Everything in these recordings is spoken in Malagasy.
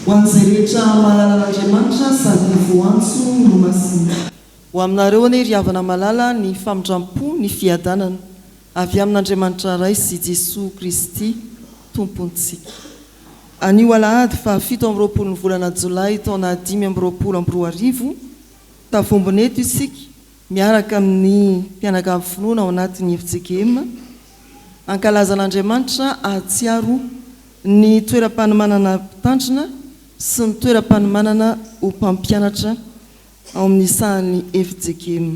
ho an'izay rehetra malalan'Andriamanitra sady ny voantso no masina. Ho aminareo anie ry havana malala ny famindrampo ny fiadanana avy amin'Andriamanitra ray sy Jesosy Kristy tompontsika. Anio alahady fa 7 amby roapolo ny volana Jolay taona 5 amby roapolo amby 2000 tavombona eto isika miaraka amin'ny mpianakavy finoana ao anatin'ny FJKM ankalazan'Andriamanitra ahatsiaro ny toeram-panomanana mpitandrina sy ny toeram-panomanana ho mpampianatra ao amin'ny sahan'ny FJKM.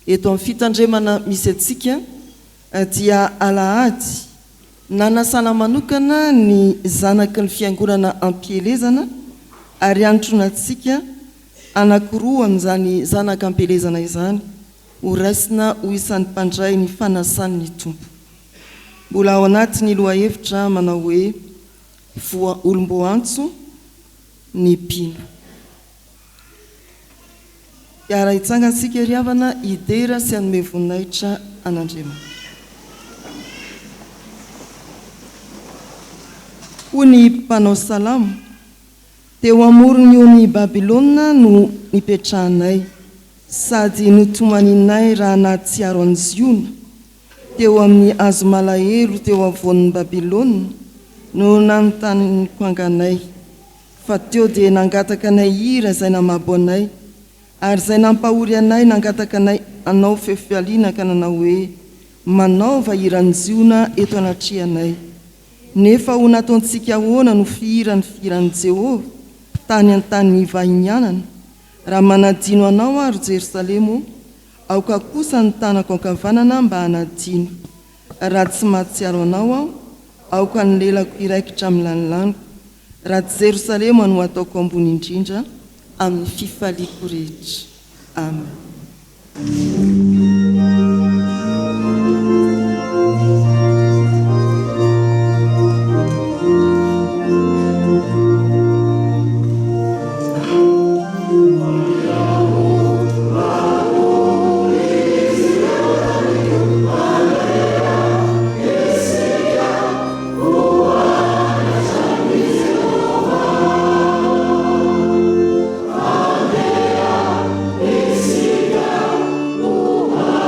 Eto amin'ny fitandremana misy atsika dia alahady nanasana manokana ny zanaky ny fiangonana ampielezana ary antronatsika anankiroa amin'izany zanaka ampelezana izany ho raisina ho isan'ny mpandray ny fanasan'ny tompo. Mbola ao anatin'ny lohahevitra manao hoe olom-boantso ny mpino. Iara hitsangatsika ry havana idera sy hanome voninahitra an'Andriamanitra. Ho ny mpanao salamo teo amorony Babilôna no nipetrahanay sady notomaninay raha nahatsiaro any Ziona teo amin'ny hazo malahelo teo avoan'ny Babilôna no nanontany koanganay fa teo dia nangataka anay hira izay namabo anay ary izay nampahory anay nangataka anay anao fefialiana ka nanao hoe manaova hiran'ny Ziona eto anatrianay. Nefa ho nataontsika ahoana no fihiran'ny fihiran'i Jehovah tany an-tany vahinianana raha manadino anao ary Jerosalemo aoka kosa ny tanako ankavanana mba hanadino. Raha tsy mahatsiaro anao aho aoka ny lelako iraikitra amin'ny lanilaniko raha Jerosalemo no ataoko ambony indrindra amin'ny fifaliako rehetra. Amen. Oh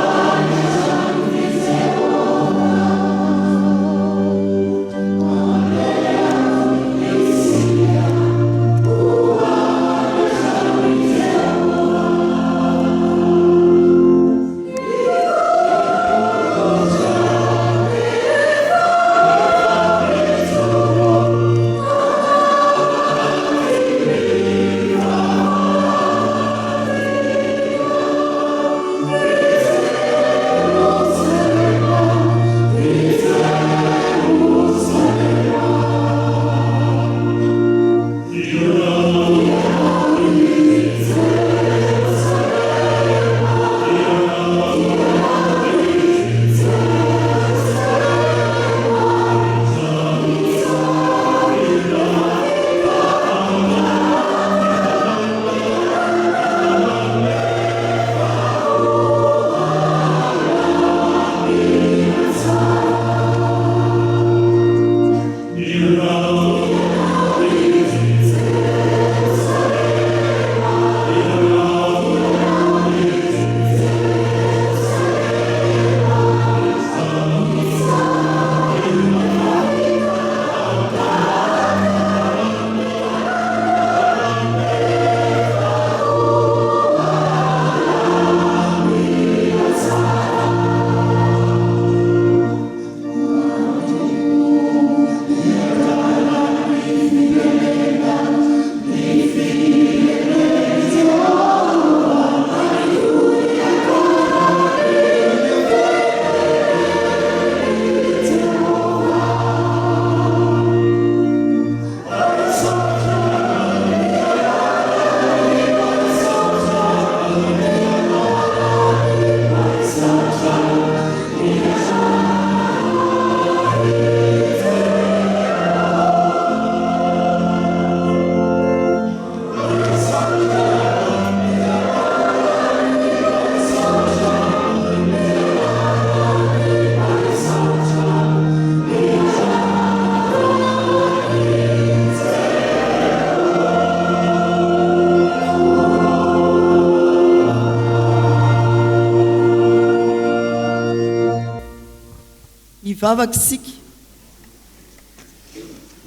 ivavaka isika.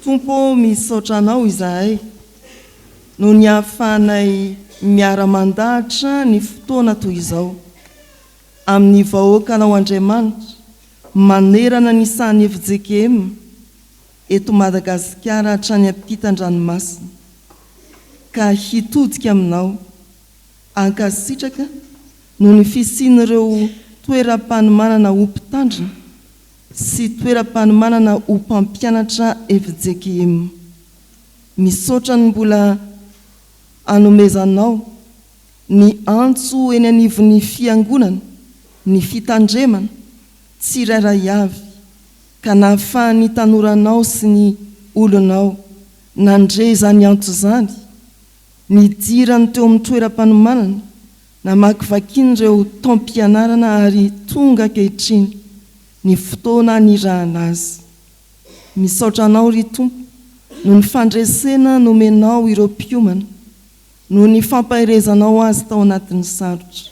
Tompo misaotra anao izahay no ny hahafahanay miara-mandahatra ny fotoana toy izao amin'ny vahoaka anao Andriamanitra manerana ny sany FJKM eto Madagasikara hatrany ampitan-dranomasina, ka hitodika aminao ankasitraka no ny fisian'ireo toeram-panomanana ho mpitandrina sy toeram-panomanana ho mpampianatra FJKM. Misaotra ny mbola anomezanao ny antso eny anivon'ny fiangonana, ny fitandremana tsirairay avy, ka nahafahan'ny tanoranao sy ny olonao nandre izany antso izany, nidirany teo amin'ny toeram-panomanana, namakivakin'ireo taom-pianarana ary tonga ankehitriny ny fotoana nirahana azy. Misaotra anao ry Tompo no ny fandresena nomenao ireo mpiomana, no ny fampahirezanao azy tao anatin'ny sarotra,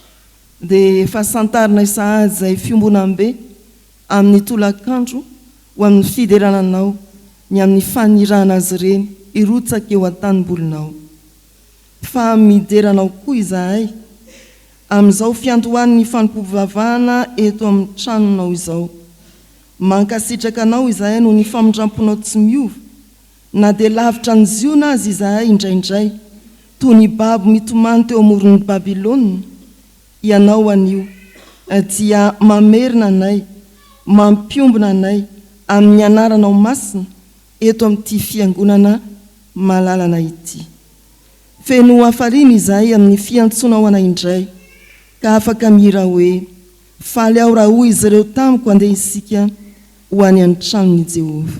dia efa santarina isaady izay fiombonam-be amin'ny tolakandro ho amin'ny fiderananao ny amin'ny fanirana azy ireny irotsaka eo an-tanimbolinao. Fa mideranao koa izahay amin'izao fiantohan'ny fanompovavahana eto amin'ny tranonao izao. Mankasitraka anao izahay no ny famondramponao tsy miova, na dia lavitra ny ziona azy izahay indraindray, toy ny babo mitomany teo amoron'ny Babilôna. Ianao anio dia mamerina anay, mampiombona anay amin'ny anaranao masina eto amin'ity fiangonana malalana ity. Feno hafaliana izahay amin'ny fiantsonao anay indray, ka afaka mihira hoe: faly aho raha hoy izy ireo tamiko andeha isika ho any an-tranon'i Jehova.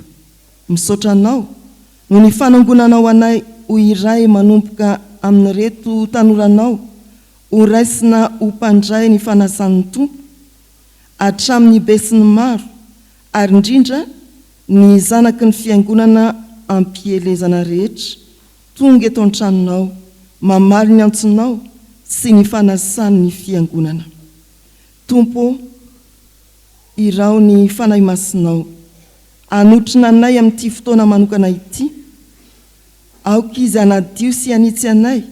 Misaotra anao no ny fanangonanao anay ho iray manomboka amin'ny reto tanoranao, ho raisina ho mpandray ny fanasan'ny Tompo hatramin'ny be sy ny maro, ary indrindra ny zanaky ny fiangonana ampielezana rehetra tonga eto an-tranonao mamaly ny antsonao sy ny fanasan'ny fiangonana. Tompo, irao ny fanahy masinao, anotrina anay amin'ity fotoana manokana ity, aoka izy anadio sy anitsy anay,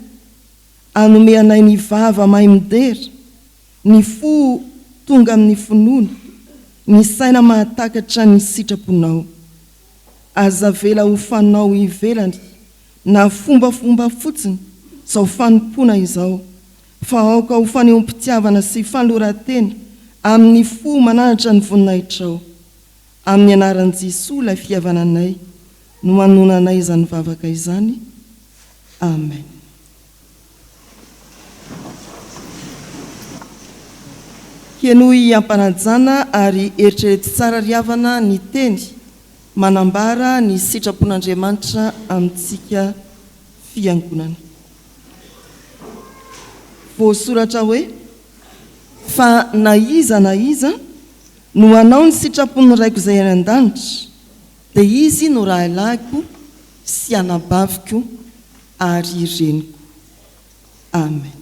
anome anay ny vava mahay midera, ny fo tonga amin'ny finoana, ny saina mahatakatra ny sitraponao. Aza vela ho fanao ivelany na fombafomba fotsiny izao fanompona izao, fa aoka ho faneom-pitiavana sy fanoloran-tena amin'ny fo manaratra ny voninahitrao. Amin'ny anaran'i Jesosy ilay fihavananay no manonanay izany vavaka izany. Amen. Henoy ampanajana ary eritrerety tsara riavana ny teny manambara ny sitrapon'Andriamanitra amintsika fiangonana. Voasoratra hoe: fa na iza no anao ny sitrapon'ny raiko izay any an-danitra, dia izy no rahalahiko sy anabaviko ary reniko. Amen.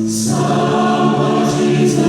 Sama Jesus,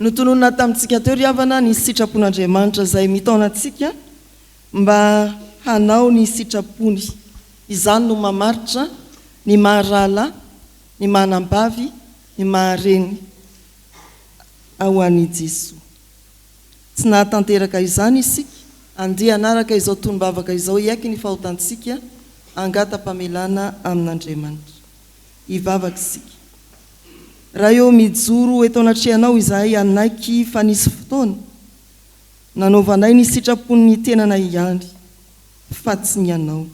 notononina tamintsika teo ry havana ny sitrapon'Andriamanitra izay mitaona antsika mba hanao ny sitrapony. Izany no mamaritra ny maharala, ny manambavy, ny mahareny ao an'i Jesosy. Tsy nahatanteraka izany isika, andeha anaraka izao tonombavaka izao iaiky ny fahotantsika angata-pamelana amin'Andriamanitra. Hivavaka isika. Raha eo mijoro eto anatrehanao izahay anaiky fa nisy fotoana, nanaovanay ny sitrapon'ny tenanay ihany, fa tsy ny anao.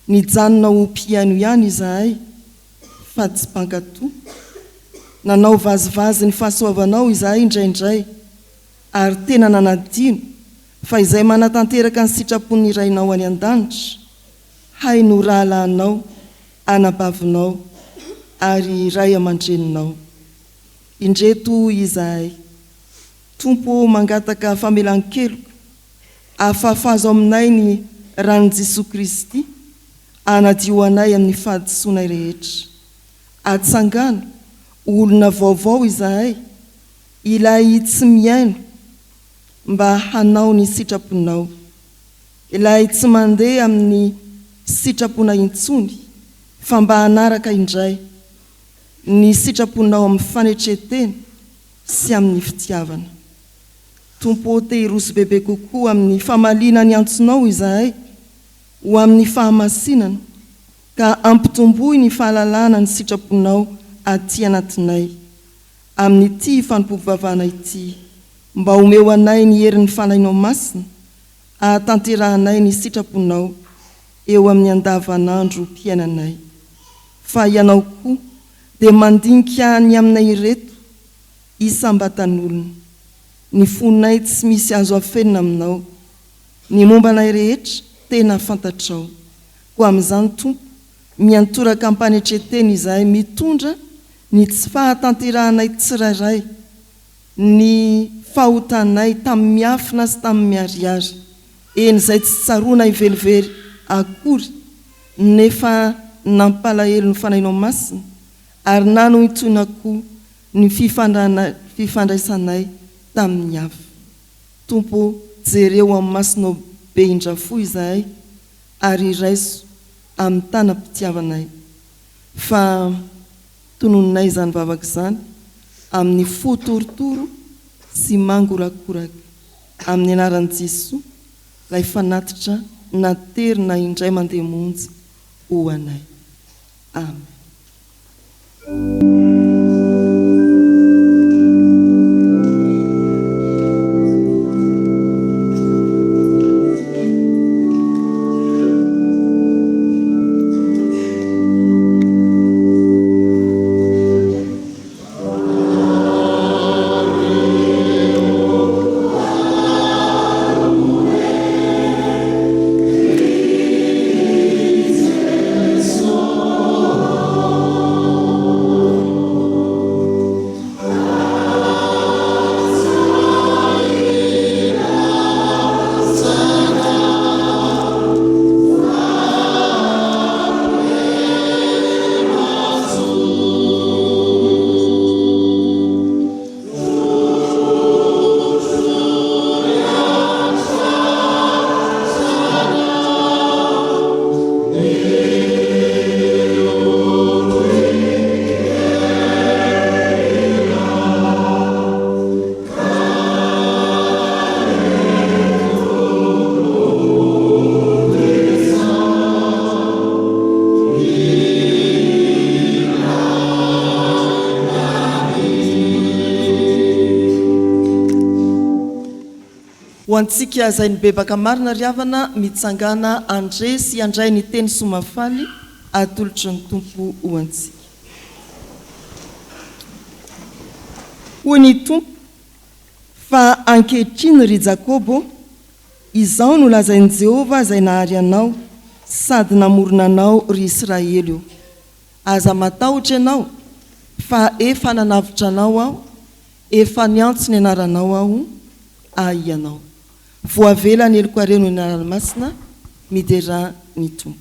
Nijanona ho mpiaino ihany izahay, fa tsy mpankatoa. Nanao vazivazy ny fahasoavanao izahay indraindray, ary tena nanadino, fa izay manatanteraka ny sitrapon'ny irainao any an-danitra, hainao rahalahinao, anabavinao, ary ray aman-dreninao. Indreto izahay, Tompo mangataka famelan-keloko, afafazo aminay ny ranon Jesosy Kristy, anadio anay amin'ny fahadisoanay rehetra. Atsangana, olona vaovao izahay, ilay tsy miaino, mba hanao ny sitraponao. Ilay tsy mandeha amin'ny sitrapona intsony, fa mba hanaraka indray ny sitraponao amin'ny fanetretena sy amin'ny fitiavana. Tompo tehiroso bebe kokoa amin'ny famalina ny antsonao izahay, ho amin'ny fahamasinana, ka ampitomboy ny fahalalana ny sitraponao aty anatinay. Amin'ity fanompovavana ity, mba homeo anay ny herin'ny fanahinao masina, ahatanterahanay ny sitraponao eo amin'ny andavanandro mpiainanay. Fa ianao koa dia mandinika ny aminay ireto isam-batan'olona. Ny fonay tsy misy azo afenina aminao, ny mombanay rehetra tena fantatrao. Koa amin'izany Tompo, miantoraka ampanetretena izahay mitondra ny tsy fahatanterahanay tsirairay, ny fahotanay tamin'ny miafina sy tamin'ny miariary, izay tsy tsaroana ivelivery akory, nefa nampalahelo ny fanahinao masina, ary nano itoina koa ny fifandraisanay tamin'ny hafa. Tompo, jereo amin'ny masinao be indrafo izahay, ary iraiso amin'ny tanam-pitiavanay. Fa tononinay izany vavaka izany amin'ny fo torotoro sy mangorakoraka, amin'ny anaran'i Jesosy, lay fanatitra naterina indray mandeha monjy ho anay. Amen. Ho antsika izay ny bebaka marina ry havana, mitsangana andre sy andray ny teny somafaly atolotry ny Tompo ho antsika. Hoy ny Tompo, fa ankehitriny ry Jakobo, izao no lazain'i Jehovah izay nahary anao sady namorona anao ry Israely io. Aza matahotra ianao, fa efa nanavitra anao aho, efa niantso ny anaranao aho, ahy ianao. Voavela ny eloko areno ny ranomasina, midera ny Tompo.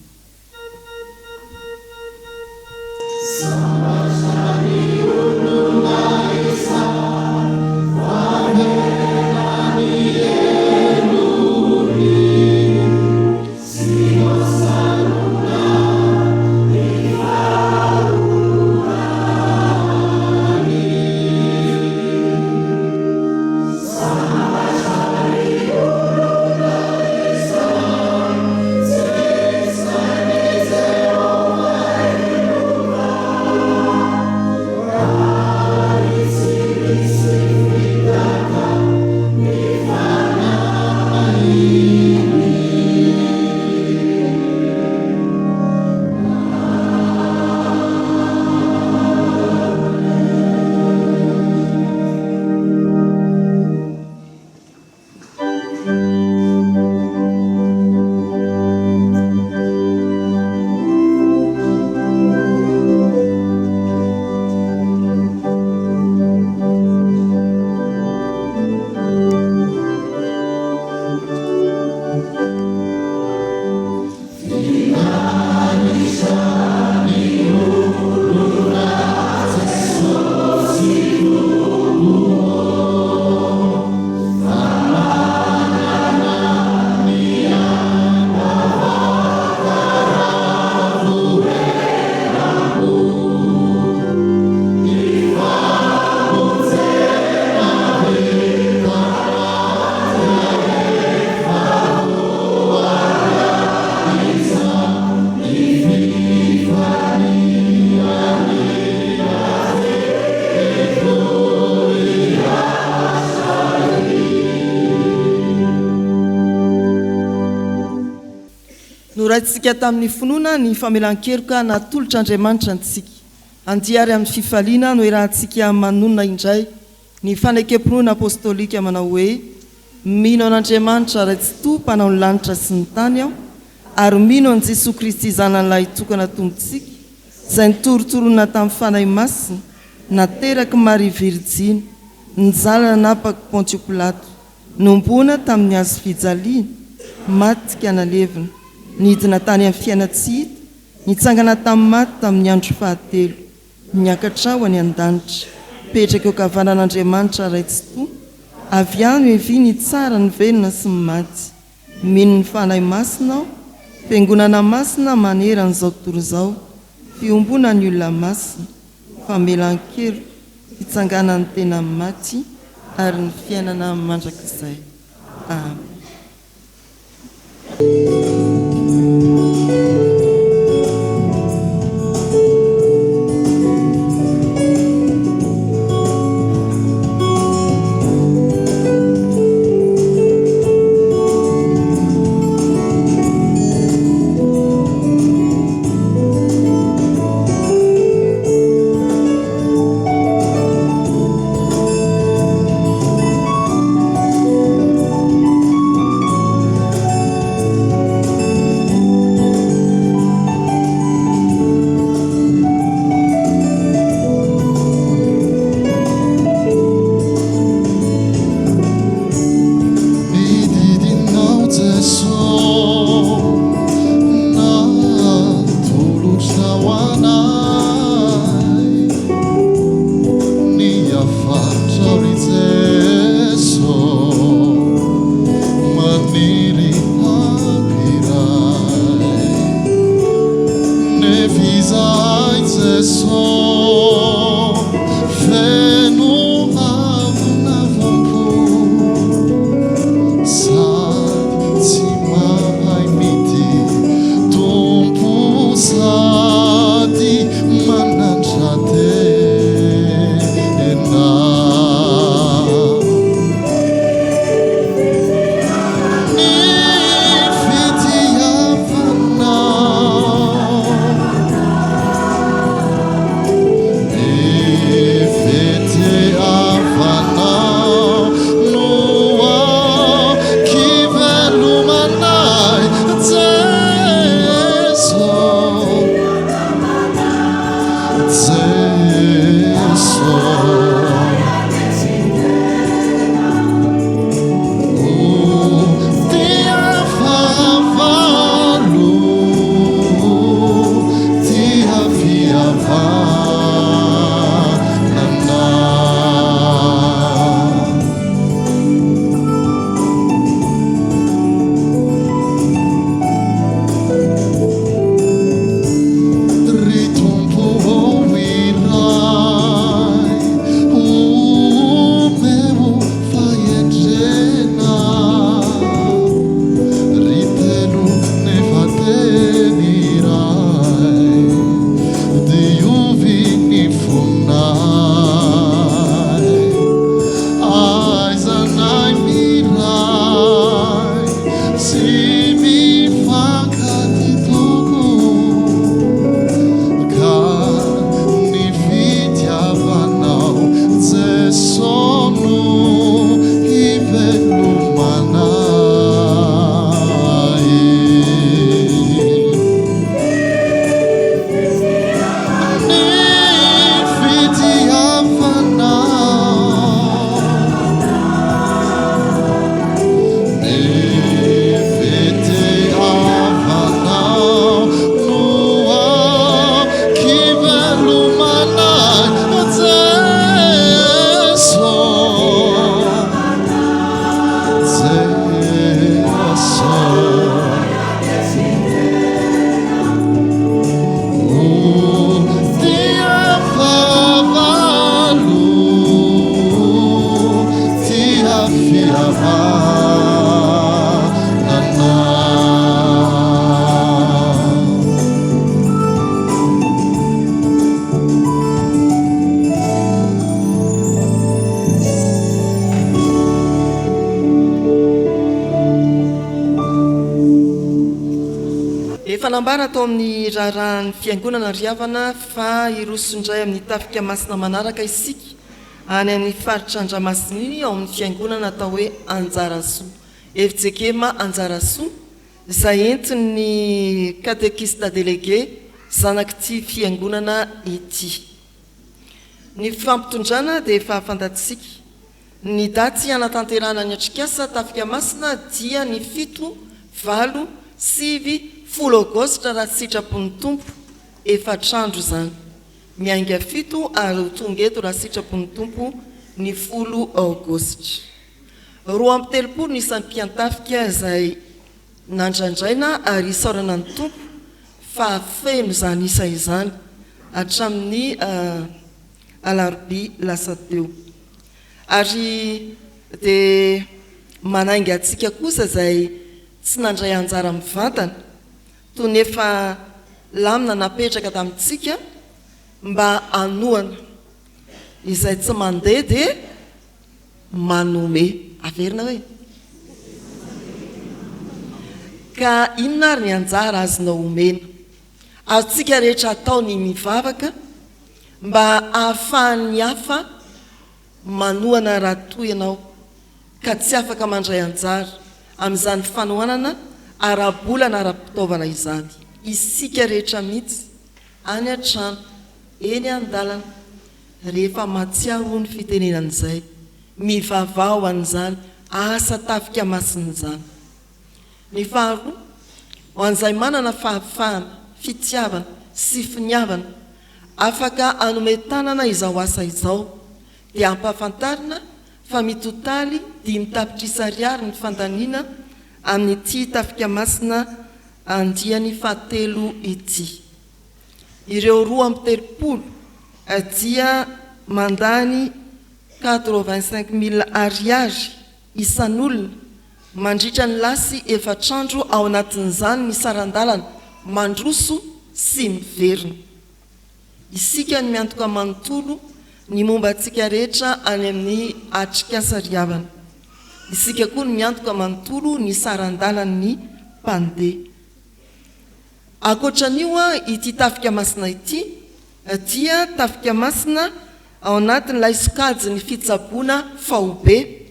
Sama noraintsika tamin'ny finoana ny famelan-keloka natolotra Andriamanitra antsika. Andiary amin'ny fifaliana no irahantsika manonona indray ny fanekam-pinoana apôstôlika manao hoe: mino an'Andriamanitra ray tsy to mpanao ny lanitra sy ny tany aho, ary mino an' Jesosy Kristy zanan'ilay tokana tompontsika, izay nitorotorona tamin'ny fanahy masina, nateraky Maria Virjina, nijalana napaky Pontio Pilato, nombona tamin'ny hazo fijaliana, matika nalevina, nidina tany amin'ny fiaina tsy hita, nitsangana tamin'ny maty tamin'ny andro fahatelo, niakatra ao any an-danitra, petraka eo kavanan'Andriamanitra ray tsy to, avy any evy ny tsara ny velona sy ny maty. Mino ny fanahy masina aho, fiangonana masina manera n'izao tontolo izao, fiombona ny olona masina, famelan-kelo, fitsanganan'ny tena maty, ary ny fiainana mandrakizay. Amen. fanambara atao amin'ny raharahany fiangonana riavana fa irosondray amin'ny tafika masina manaraka isika any amin'ny faritra Andramasina iny ao amin'ny fiangonana atao hoe Anjarasoa Efjekema Anjarasoa izay entin'ny katekista délégué zanak'ity fiangonana ity. Ny fampitondrana dia efa fantatsika. Ny daty anatanterana ny Atrikasa tafika masina dia ny 7, 8, Aogositra raha sitrapon'ny tompo efatrandro izany. Miainga 7 ary tonga eto raha sitrapon'ny tompo ny 10 Aogositra. 2 ny isan'ny mpiantafika izay nandrandraina ary isaorana ny tompo fa feno izany isa izany hatramin'ny alarobia lasa teo. Ary dia manainga antsika kosa izay tsy nandray anjara mivantana toy nefa lamina napetraka tamintsika mba anoana izay tsy mandeha dia manome. Averina hoe ka inona ary ny anjara azonao omena azontsika rehetra ataony mivavaka mba ahafahan'ny hafa manoana raha toy ianao ka tsy afaka mandray anjara amin'izany fanohanana ara-bolana ara-pitaovana izany. Isika rehetra mihitsy any an-trano eny an-dalana rehefa matsiaro ny fitenenan'izay mivavao an'izany asa tafika masin'izany. Ny faharoa ho an'izay manana fahafahana fitiavana sy finiavana afaka anome tanana izao asa izao dia ampahafantarina fa mitotaly 5 tapitrisa ariary ny fandaniana amin'ity tafika masina andiany fahatelo ity. Ireo 2 dia mandany 85,000 ariary isan'olona mandritra ny lasy efatrandro ao anatin'izany ny sarandalana mandroso sy miverina. Isika ny miantoka manontolo ny momba antsika rehetra any amin'ny Atrikasa riavana. Isika koa ny miantoka manontolo ny sarandalan'ny mpandeha. Ankoatran'io ity tafika masina ity dia tafika masina ao anatin'ilay sokajy ny fitsaboana faobe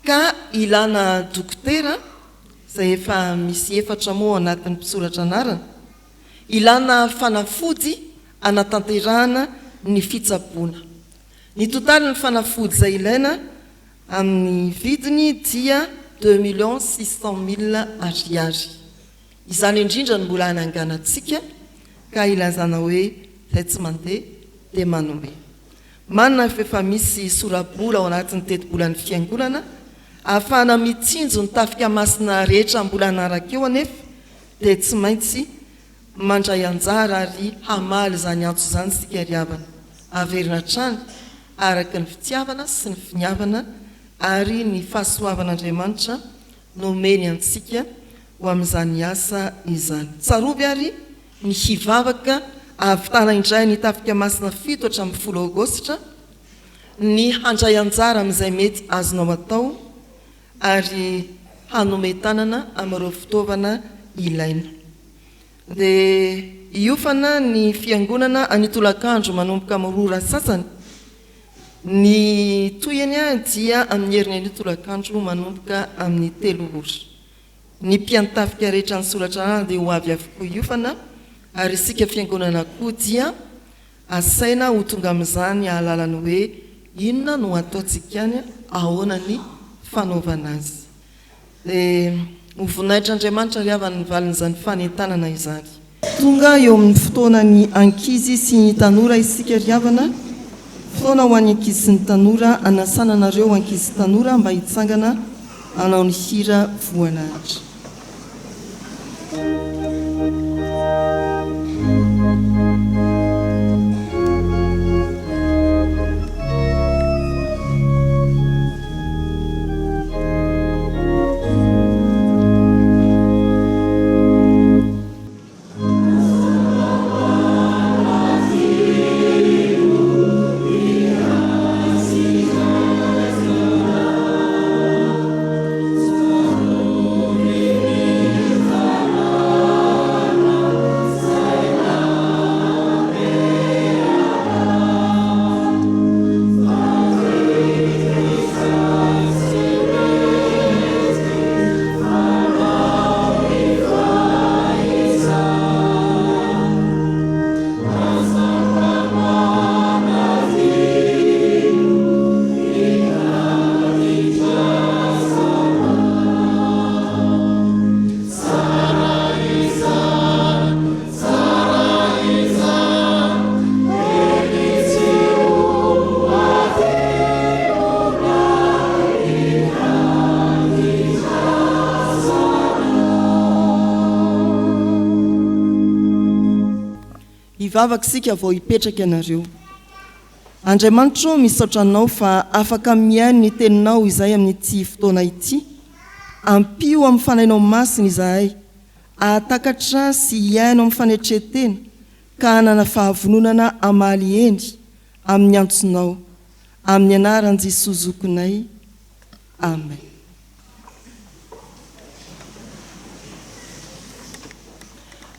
ka ilana dokotera izay efa misy 4 moa ao anatin'ny mpisoratra anarana, ilana fanafody anatanterahana ny fitsaboana. Ny totaly ny fanafody izay ilaina amin'ny vidiny dia 2,600,000 ariary. Izany indrindra ny mbola ananganantsika ka ilazana hoe izay tsy mandeha dia manome. Manana efa misy sorabola ao anatin'ny teti-bolan'ny fiangonana ahafahana mitsinjo ny tafika masina rehetra mbola anaraka eo anefa dia tsy maintsy mandray anjara ary hamaly izany antso izany sika riavana. Averina trany araka ny fitiavana sy ny finiavana ary ny fahasoavan'Andriamanitra nomeny antsika ho amin'izany asa izany. Tsarovy ary ny hivavaka ahavitana indray ny tafika masina 7 hatramin'ny 10 Aogositra, ny handray anjara amin'izay mety azonao atao ary hanome tanana amin'ireo fitaovana ilaina. Dia hiofana ny fiangonana an'Itolakandro manomboka amin'ny rora sasany. Ny toyany dia amin'ny herin'ny an'Itolakandro manomboka amin'ny 3 ora. Ny mpiantafika rehetra ny soratra dia ho avy avokoa hiofana ary isika fiangonana koa dia asaina ho tonga amin'izany ahalalany hoe inona no ataontsika any ahoana ny fanaovana azy. Dia hovonahitr'Andriamanitra riavana ny valin'izany fanentanana izany. Tonga eo amin'ny fotoana ny ankizy sy ny tanora isika riavana. Fotoana ho an'ny ankizy sy ny tanora, anasana nareo ankizy tanora mba hitsangana hanao ny hira voalahatra. hivavaka sika vao hipetraka ianareo. Andriamanitra misaotra anao fa afaka miaino ny teninao izay amin'ity fotoana ity. Ampio amin'ny fanainao masina izahay, atakatra sy hiaino amin'ny fanetretena ka hanana fahavononana amaly endry amin'ny antsonao, amin'ny anaran'i Jesosy zokinay. Amen.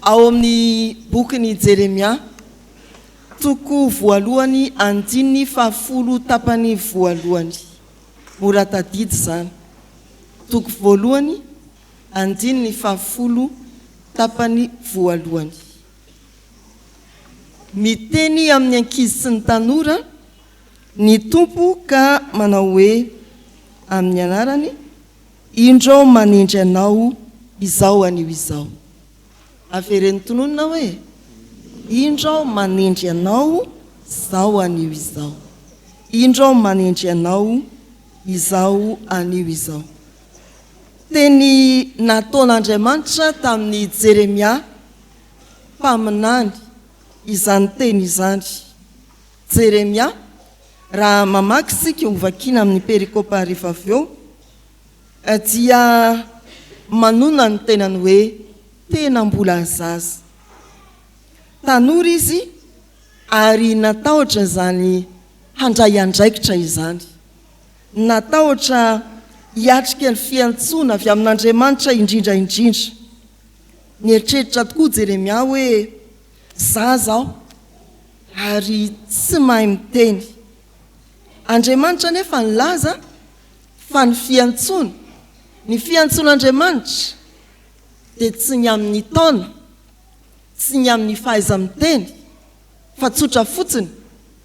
Ao amin'ny bokin'i Jeremia, toko voalohany andininy fahafolo tapany voalohany. Mora tadidy zany. Toko voalohany andininy fahafolo tapany voalohany. Miteny amin'ny ankizy sy ny tanora ny tompo ka manao hoe amin'ny anarany, indreo manendry anao izao anio izao. Aferen'ny tononona hoe indreo manendry anao izao anio izao. Indreo manendry anao izao anio izao. Teny nataon'Andriamanitra tamin'ny Jeremia mpaminany izany teny izany. Jeremia, raha mamaky sika ovakina amin'ny perikopa rehefa avy eo, dia manona ny tenany hoe tena mbola zaza. Tanora izy ary natahotra zany handray andraikitra izany. Natahotra hiatrika ny fiantsoana avy amin'Andriamanitra indrindra. Nieritreritra tokoa Jeremia hoe zaza aho ary tsy mahay miteny. Andriamanitra nefa nilaza fa ny fiantsoan'Andriamanitra dia tsy ny amin'ny taona, tsy ny amin'ny fahaiza-miteny, fa tsotra fotsiny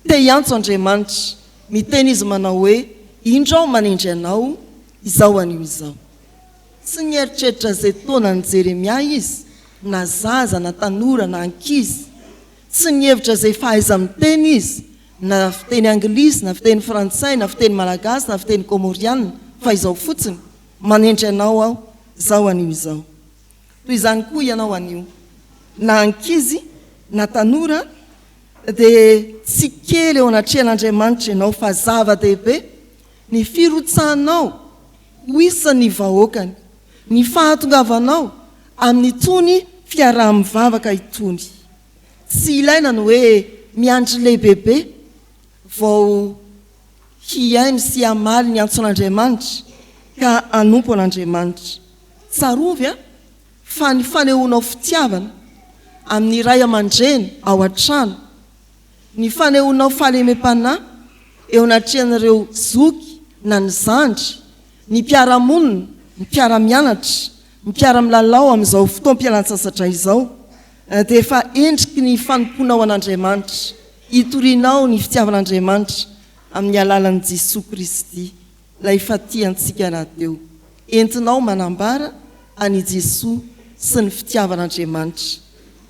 te hiantso Andriamanitra. Miteny izy manao hoe indreo manendry anao izao anio izao. Tsy nieritreritra zay taona ny Jeremia izy, na zaza, na tanora, na ankizy. Tsy nihevitra zay fahaiza-miteny izy, na fiteny anglisy, na fiteny frantsay, na fiteny malagasy, na fiteny komoriana, fa izao fotsiny manendry anao aho izao anio izao. Toy izany koa ianao anio, na ankizy na tanora, dia tsy kely eo anatrehan'Andriamanitra ianao fa zava-dehibe ny firotsahanao ho isan'ny vahoakany, ny fahatongavanao amin'ny tony fiaraha-mivavaka itony. Tsy ilaina ny hoe miandry lehibebe vao hiaino sy hamaly ny antson'Andriamanitra ka hanompo an'Andriamanitra. Tsarovy fa ny fanehoanao fitiavana amin'ny ray aman-dreny ao an-trano, ny fanehoanao fahalemem-panahy eo anatrehan'ireo zoky na ny zandry, ny mpiara-monina, ny mpiara-mianatra, ny mpiara-milalao amin'izao fotoam-pialan-tsasatra izao, dia efa endriky ny fanompoana ao an'Andriamanitra. Hitorianao ny fitiavan'Andriamanitra amin'ny alalan'i Jesosy Kristy, ilay fatiantsika rahateo. Entinao manambara any Jesosy sy ny fitiavan'Andriamanitra.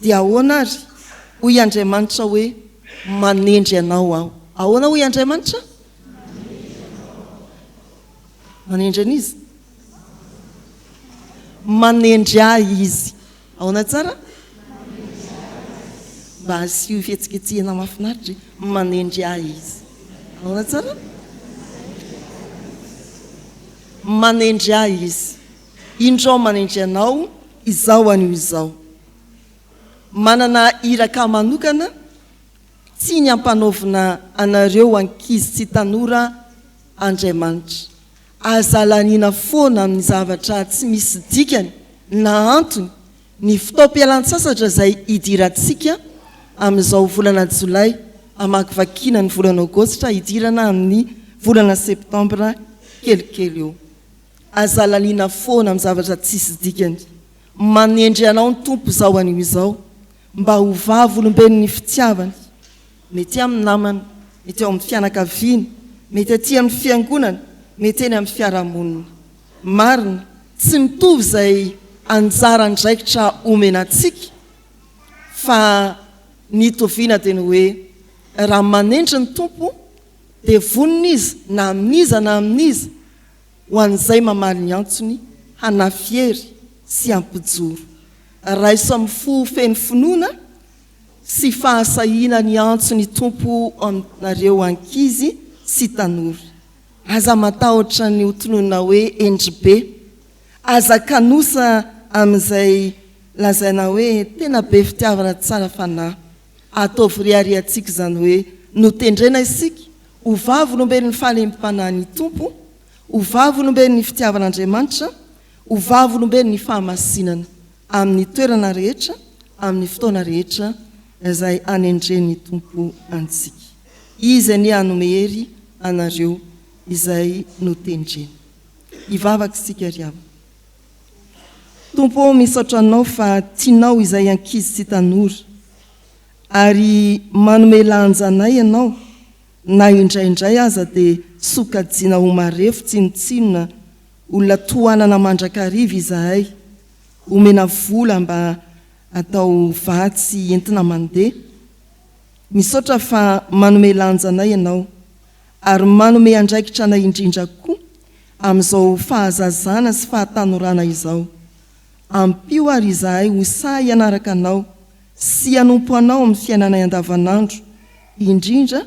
Dia ahoana ary hoy Andriamanitra hoe manendry anao aho. Ahoana hoy Andriamanitra? Manendry an'izy? Manendry ahy izy. Ahoana tsara? Mba asio fihetsiketsehana mahafinaritra, manendry ahy izy. Ahoana tsara? Manendry ahy izy. Indreo manendry anao izao anio izao. Manana iraka manokana, tsy ny ampanaovina anareo ankizy sy tanora Andriamanitra. Azalaniana foana amin'ny zavatra tsy misy dikany na antony ny fotoam-pialan-tsasatra izay hidirantsika amin'izao volana Jolay, hamakivakiana ny volana Aogositra, hidirana amin'ny volana Septambra kelikely eo. Azalaniana foana amin'ny zavatra tsy misy dikany. Manendry anao ny tompo izao anio izao, mba ho vavolombelon'ny ny fitiavany, mety amin'ny namana, mety eo amin'ny fianakaviana, mety aty amin'ny fiangonana, mety eny amin'ny fiarahamonina. Marina, tsy mitovy izay anjara andraikitra omenantsika, fa ny toviana dia ny hoe raha manendry ny tompo dia vonona izy na amin'iza na amin'iza ho an'izay mamaly ny antsony hanafiery sy ampijoro. Raiso amin'ny fo feno finoana sy fahasahina ny antso ny tompo aminareo ankizy sy tanora. Aza matahotra ny hotonona hoe endribe, aza kanosa amin'izay lazaina hoe tena be fitiavana tsara fanahy. Ataovy riariantsika izany hoe notendrena isika, ho vavy nombeny ny fahalemim-panahy ny tompo, ho vavy nombeny ny fitiavan'Andriamanitra, ho vavy nombeny ny fahamasinana amin'ny toerana rehetra, amin'ny fotoana rehetra izay anendreny tompo antsika. Izy ny hanome hery anareo izay notendrena. Hivavaka isika ry havana. Tompo misaotra anao fa tianao izay ankizy sy tanora, ary manome lanja anay ianao, na indraindray aza dia sokajiana ho marefo tsinotsinona, olona tohanana mandrakariva izahay, omena vola mba atao vatsy entina mandeha. Misaotra fa manome lanja anay ianao, ary manome andraikitra anay indrindra koa amin'izao fahazazana sy fahatanorana izao. Ampio ary izahay ho sahy ianaraka anao sy hanompo anao amin'ny fiainanay andavanandro, indrindra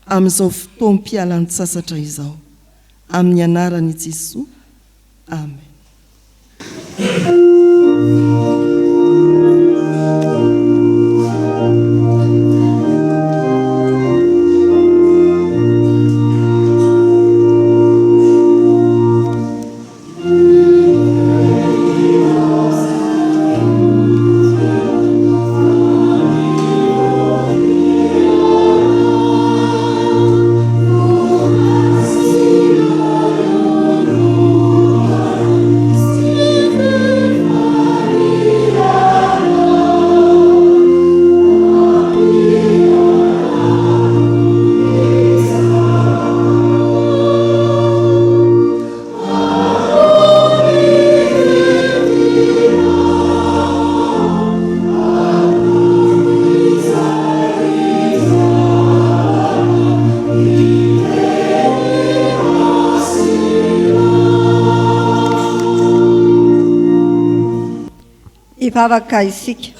amin'izao fotoam-pialan-tsasatra izao. Amin'ny anaran'i Jesosy. Amen. Hivavaka isika.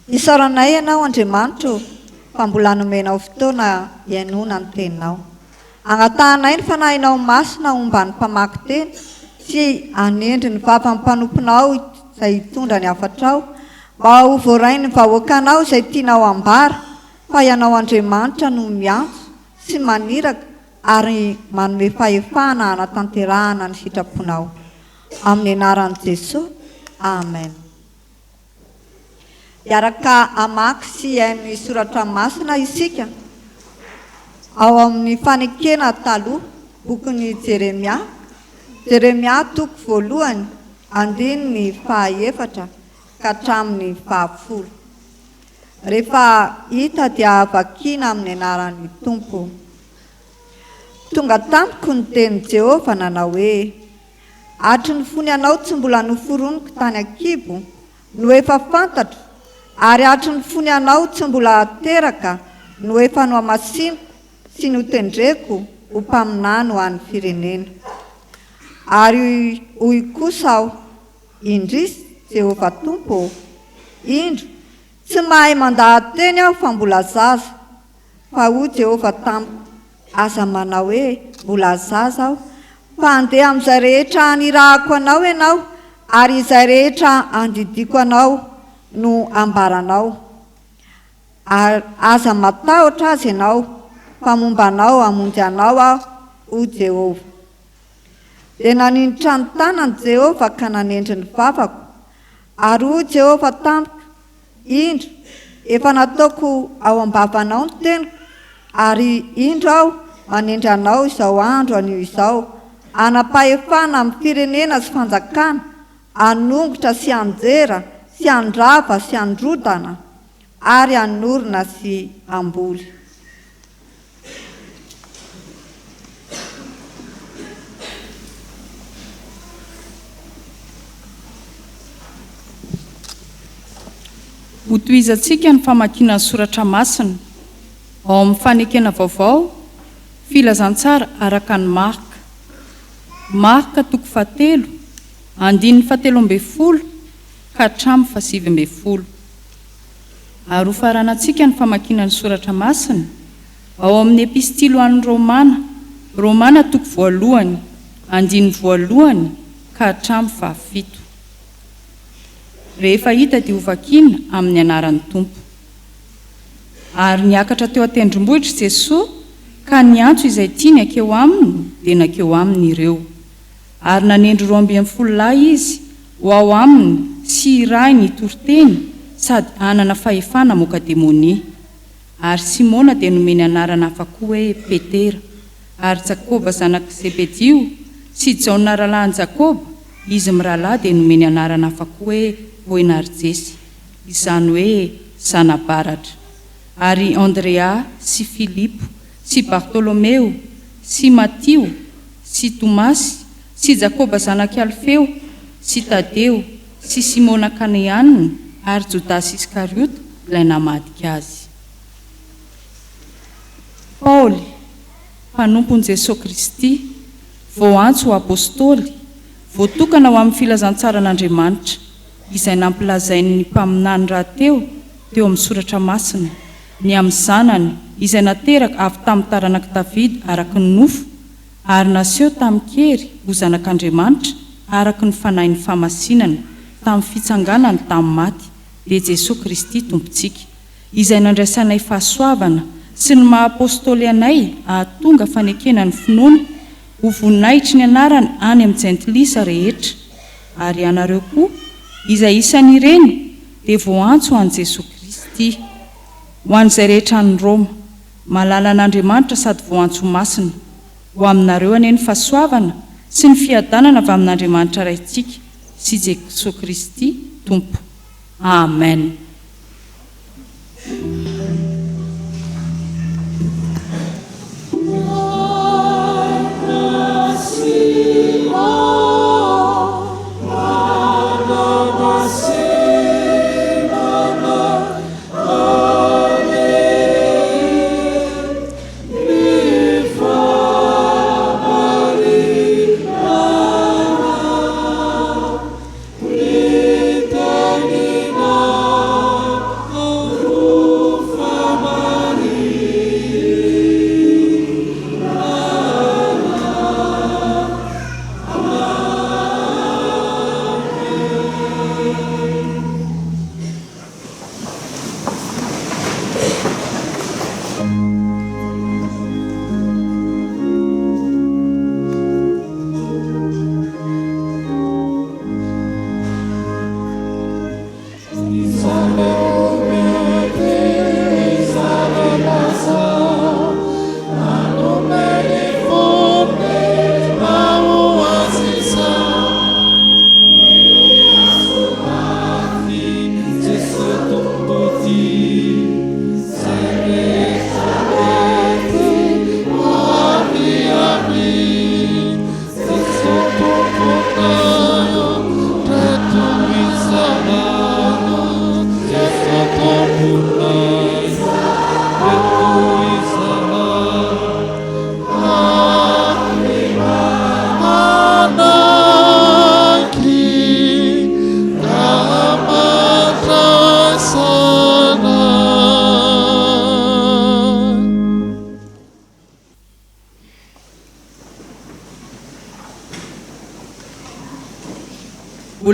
Isaoranay ianao Andriamanitra fa mbola nomenao fotoana hiainona ny teninao. Agnatahanay ny fanahinao masina omba ny mpamaky teny sy anendry ny vavan'ny mpanomponao izay hitondra ny hafatrao, mba ho voarainy ny vahoakanao izay tianao ambara, fa ianao Andriamanitra no miantso sy maniraka ary manome fahefana hanatanterahana ny sitraponao. Amin'ny anaran'i Jesosy. Amen. Iaraka amaky sy hain'ny soratra masina isika ao amin'ny fanekena taloha bokin'ny Jeremia toko voalohany andininy fahaefatra ka hatramin'ny 10. Rehefa hita dia vakiana amin'ny anaran'ny Tompo. Tonga tamiko ny tenin'i Jehovah nanao hoe: hatry ny fony anao tsy mbola noforoniko tany an-kibo no efa fantatro, ary hatry ny fony anao tsy mbola teraka no efa nohamasiniko sy notendreko ho mpaminany ho an'ny firenena. Ary hoy kosa aho, indrisy Jehovah Tompo, indro tsy mahay mandahan-teny aho fa mbola zaza. Fa hoy Jehovah tamiko, aza manao hoe mbola zaza aho, fa andeha amin'izay rehetra anirahako anao ianao, ary izay rehetra andidiko anao no ambaranao. Aza matahotra azy ianao, fa momba anao hamonjy anao aho, hoy Jehovah. Dia naninitra ny tanany Jehovah ka nanendry ny vavako, ary hoy Jehovah tamiko, indro efa nataoko ao am-bavanao ny teniko, ary indro aho manendry anao izao andro anio izao, anapahefana amin'ny firenena sy fanjakana, anongotra sy anjera sy andrava sy androdana, ary anorina sy amboly. Hotoizantsika ny famakiana ny soratra masina ao amin'ny fanekena vaovao filazantsara araka ny Marka toko 7 andininy 17 ka hatramin'ny 19. ary hofaranantsika ny famakinany soratra masina ao amin'ny epistily hoan'ny romana toko voalohany andiny voalohany ka hatramy fahafito. Rehefa hita dia hovakiana amin'ny anaran'ny tompo. Ary niakatra teo atendrombohitra Jesosy ka niantso izay tiany akeo aminy dia nakeo aminy ireo. Ary nanendry 12 lahy izy ho ao aminy sy iray ny toroteny sady anana fahefana moka demonia. Ary Simona dia nomeny anarana hafa koa hoe Petera, ary Jakoba zanaka Zebedio sy Jaona rahalahin'i Jakoba izy mirahalahy dia nomeny anarana hafa koa hoe Boanerges, izany hoe zanabaratra. Ary Andrea sy Filipo sy Bartolomeo sy Matio sy Tomasy sy Jakoba zanaka Alfeo sy Tadeo sy Simona Kaneanina ary Jodasy Iskariota ilay namadika azy. Paoly, mpanompon'i Jesosy Kristy, voantso ho apôstôly, voatokana ho amin'ny filazantsara an'Andriamanitra, izay nampilazainy ny mpaminany rahateo teo amin'ny soratra masina, ny amin'ny zanany izay nateraka avy tamin'ny taranaka Davida araka ny nofo, ary naseho tamin'ny kery ho zanak'Andriamanitra araka ny fanahin'ny famasinana tamin'ny fitsanganany tamin'ny maty, dia Jesosy Kristy tompontsika, izay nandraisanay fahasoavana sy ny maha-apôstôly anay ahatonga fanekena ny finoana ho voninahitry ny anarany any amin'ny jentilisa rehetra. Ary ianareo koa izay isan'ireny dia voantso ho an'i Jesosy Kristy. Ho an'izay rehetra any Roma, malala an'Andriamanitra sady voantso masina, ho aminareo aneny fahasoavana sy ny fiadanana avy amin'Andriamanitra raintsika sy Jesosy Kristy Tompo. Amen.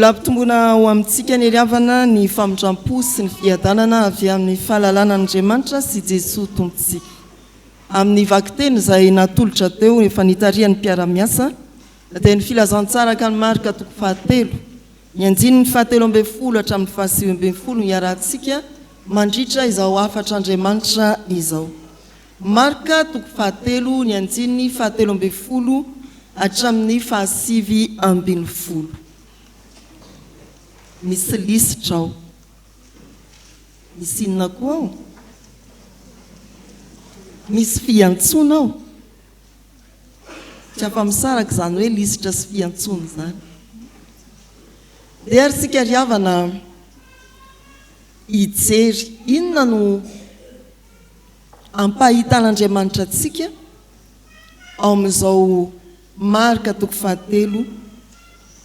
Mbola ampitombona ho amintsika ny riavana ny famindrampo sy ny fiadanana avy amin'ny fahalalàn'Andriamanitra sy Jesosy tompontsika. Amin'ny vakiteny izay natolotra teo efa nitarian'ny mpiara-miasa dia ny filazantsara ka ny marika toko 7, ny andinin'ny 17 hatramin'ny 19 ny iarahantsika mandritra izao afatr'Andriamanitra izao. Marika toko 7, ny andinin'ny 17 hatramin'ny 19. Misy lisitra ao. Misy inona koa ao? Misy fiantsona ao. Tsy afa-misaraka izany hoe lisitra sy fiantsona izany. Dia ary sika riavana hijery inona no ampahitan'Andriamanitra antsika ao amin'izao marika toko 7,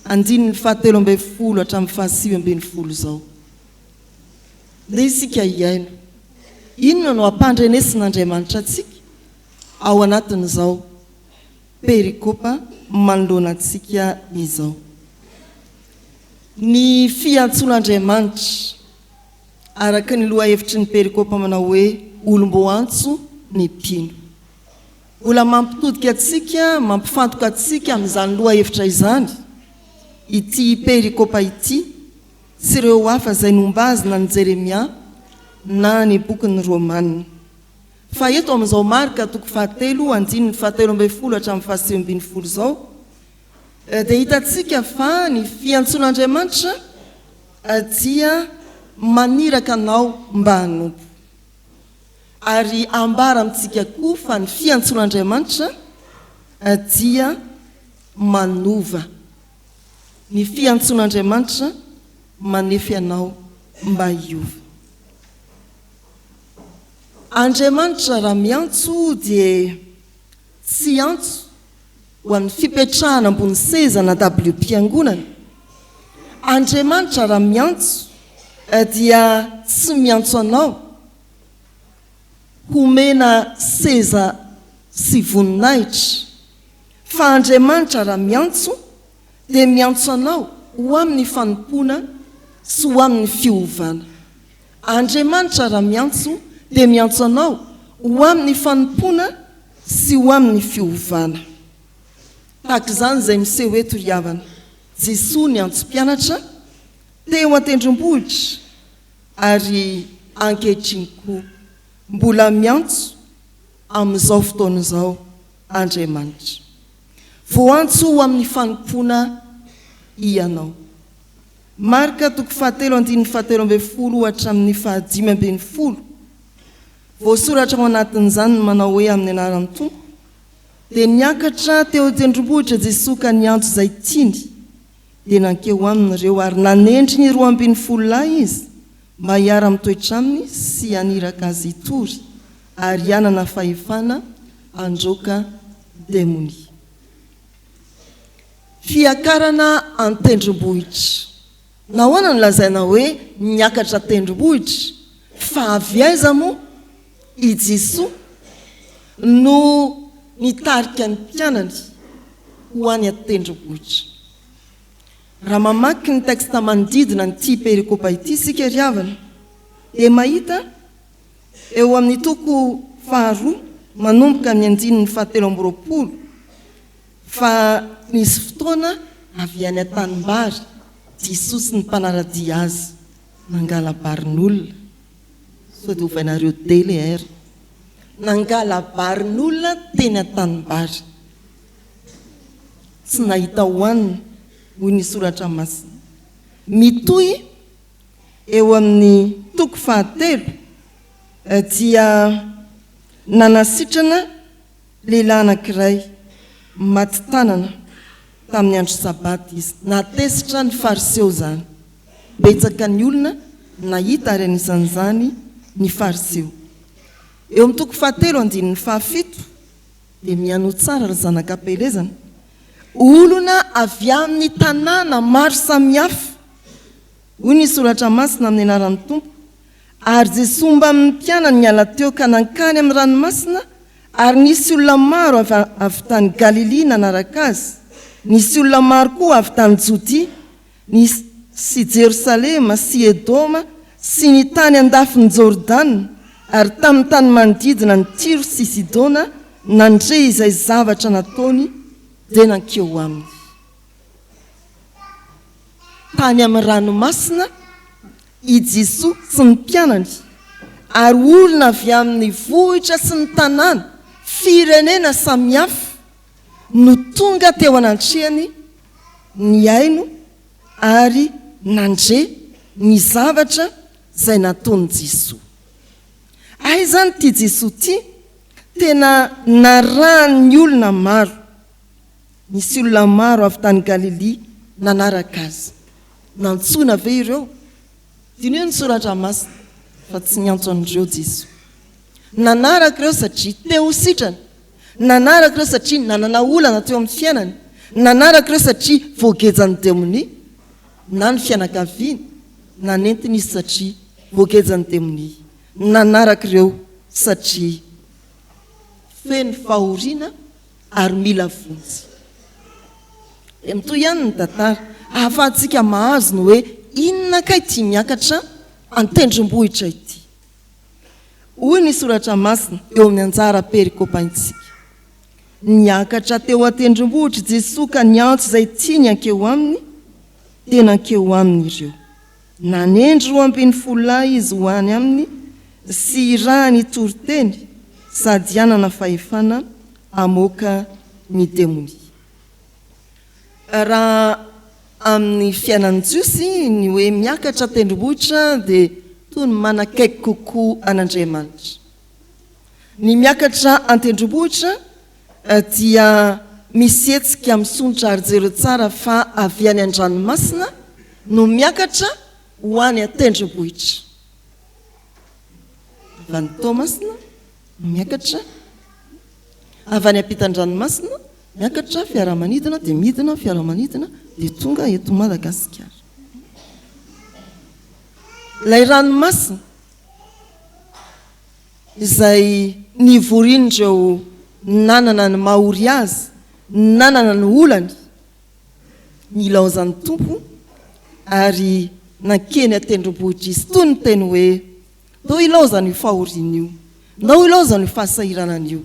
andininy 17 hatramin'ny 19 izao. dia isika iaino inona no ampandrenesin'Andriamanitra antsika ao anatin'izao perikopa manoloana antsika izao. Ny fiantson'Andriamanitra araka ny loha hevitry ny perikopa manao hoe olombo antso ny mpino. Mbola mampitodika atsika, mampifantoka atsika amin'izany loha hevitra izany ity perikopa ity sy ireo hafa izay nomba azy na ny Jeremia na ny bokin'ny Romanina. Fa eto amin'izao marika toko 7:7-10 hatramin'ny 8:10 zao dia hitatsika fa ny fiantson'Andriamanitra dia maniraka anao mba hanompo. Ary ambara amintsika koa fa ny fiantson'Andriamanitra dia manova. Ny fiantson'Andriamanitra manefy anao mba hiova. Andriamanitra raha miantso dia tsy antso ho an'ny fipetrahana ambony seza na WP-angonana. Andriamanitra raha miantso dia tsy miantso anao homena seza sy voninahitra, fa Andriamanitra raha miantso dia miantso anao ho amin'ny fanompoana sy ho amin'ny fiovana. Andriamanitra raha miantso dia miantso anao ho amin'ny fanompoana sy ho amin'ny fiovana. Tahaka izany izay miseho eto ry havana, Jesosy ny antsom-pianatra teo an-tendrombohitra ary ankehitriny koa mbola miantso amin'izao fotoana izao Andriamanitra. Voantso ho amin'ny fanompoana ianao. Marika toko 7:7-12 hatramin'ny 5:10 voasoratra ao anatin'izany manao hoe amin'ny anaran'ny Tompo dia niakatra teo an-tendrombohitra Jesosy ka niantso izay tiany dia nankeo amin'ireo ary nanendry ny 12 lahy izy mba hiara-mitoetra aminy sy haniraka azy hitory ary hanana fahefana androka demonia. Fiakarana an-tendrombohitra. Nahoana no lazaina hoe niakatra tendrombohitra? Fa avy aiza moa i Jesosy no nitarika ny mpianany ho any an-tendrombohitra. Raha mamaky ny teksta manodidina nyity perikopa ity isika ry havana dia mahita eo amin'ny toko 2 manomboka ny 7:20 fa nisy fotoana avy any an-tanimbary Jesosy ny mpanaradia azy nangala-barin'olona. Sao dia ovainareo DLR nangala-barin'olona teny an-tanimbary. Tsy nahita hoanina hoy ny soratra masina. Mitohy eo amin'ny toko 3 dia nanasitrana lehilahy anankiray maty tanana tamin'ny andro sabaty izy. Natesitra ny fariseo zany. Betsaka ny olona nahita ary anisan'izany ny fariseo. Eo amin'ny toko 7:7 dia miano tsara ry zanak'ampelezana. Olona avy amin'ny tanàna maro samihafa hoy ny soratra masina amin'ny anaran'ny Tompo. Ary Jesosy mba amin'ny mpianany niala teo ka nankany amin'ny ranomasina ary nisy olona maro avy tany Galilea nanaraka azy. Nisy olona maro koa avy tany Jodia sy Jerosalema sy Edoma sy ny tany andafiny Jordana ary tamin'ny tany manodidina ny Tiro sy Sidona nandre izay zavatra nataony dia nankeo aminy. Tany amin'ny ranomasina i Jesosy sy ny mpianany ary olona avy amin'ny vohitra sy ny tanàna firenena samihafa no tonga teo anantrehany ny aino ary nandre ny zavatra izay nataony Jesosy. Ay zany ty Jesosy ty tena narahany olona maro. Nisy olona maro avy tany Galilea nanaraka azy. Nantsona ve ireo? Dino ny soratra masina fa tsy niantso an'ireo Jesosy. Nanaraka ireo satria teo sitrany. Nanaraka ireo satria nanana olana teo amin'ny fiainany. Nanaraka ireo satria voagejany demonia na ny fianakaviany nanentiny izy satria voagejany temony nanaraka ireo satria feny fahoriana ary mila vonjy mitoy ihany ny tantara ahafahantsika mahazo ny hoe inona kay tia miakatra antendrombohitra ity hoy ny soratra masina eo amin'ny anjara perikopaintsika niakatra teo antendrombohitra Jesosy ka niantso izay tiany ankeo aminy tena ankeo aminy ireo nanendry 12 izy ho any aminy sy raha ny toriteny sady anana fahefana amoaka ny demoni raha amin'ny fiainan'ny Jiosy ny hoe miakatra tendrombohitra dia toy ny manakaiky kokoa an'Andriamanitra ny miakatra antendrombohitra dia misetsika misonitra ary jero tsara fa avy any an-dranomasina no miakatra ho any antendrombohitra avy any Tomasina miakatra avy any ampitan-dranomasina miakatra fiaramanidina dia midina fiaramanidina dia tonga eto Madagasikara ilay ranomasina izay nivorin'ireo nanana ny mahory azy nanana ny olany nilaozan'ny tompo ary nankeny antendrombohitra izy toy ny teny hoe ndao ilaozany io fahoriana io ndao ilaozany io fahasahiranana io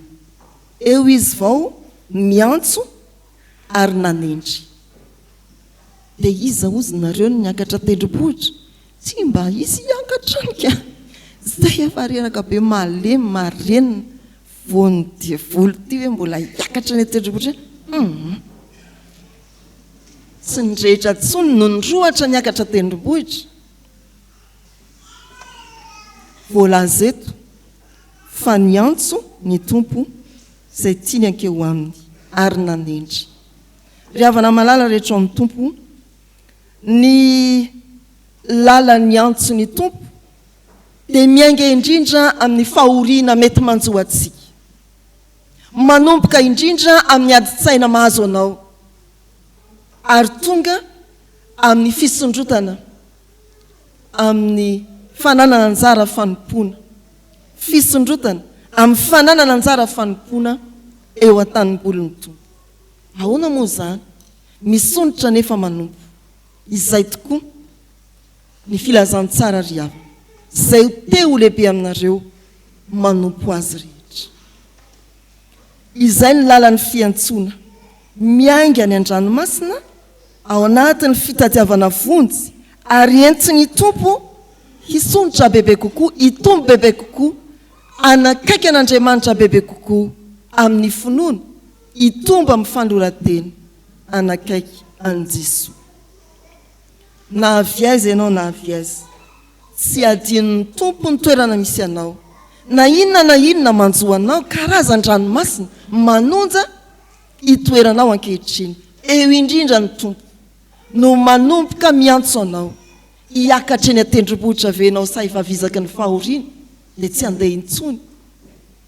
eo izy vao miantso ary nanendry dia iza ozy nareo no niakatra tendrombohitra tsy mba izy hiakatra nika zay efa reraka be malemy marenina vony dia volo ty hoe mbola hiakatra ny tendrombohitra tsy ny rehetra tsony no nrohatra niakatra tendrombohitra voalaza eto fa niantso ny tompo izay tiany ankeo aminy ary nanendry ry havana malala rehetra amin'ny tompo ny lala ny antso ny tompo dia miainga indrindra amin'ny fahoriana mety manjoa atsika manomboka indrindra amin'ny adi-tsaina mahazo anao ary tonga amin'ny fisondrotana amin'ny fananana anjara fanompoana fisondrotana amin'ny fananana anjara fanompoana eo an-tanimbolony tompo ahoana moa zany misondrotra nefa manompo izay tokoa ny filazantsara ry havana izay teo lehibe aminareo manompo azy rehetra izay ny lalan'ny fiantsoana miainga ny an-dranomasina ao anatin'ny fitadiavana vonjy ary entiny tompo hisondrotra bebe kokoa hitombo bebe kokoa anakaiky an'Andriamanitra bebe kokoa amin'ny finoana hitombo amin'ny fandoran-teny anakaiky an' Jesosy na avy aiza ianao na avy aiza tsy adin'ny tompo ny toerana misy anao na inona manjoa anao karazan-dranomasina manonja hitoeranao ankehitriny eo indrindra ny tompo no manomboka miantso anao hiakatra eny antendrombohitra venao sa efa vizaky ny fahoriana dia tsy andeha intsony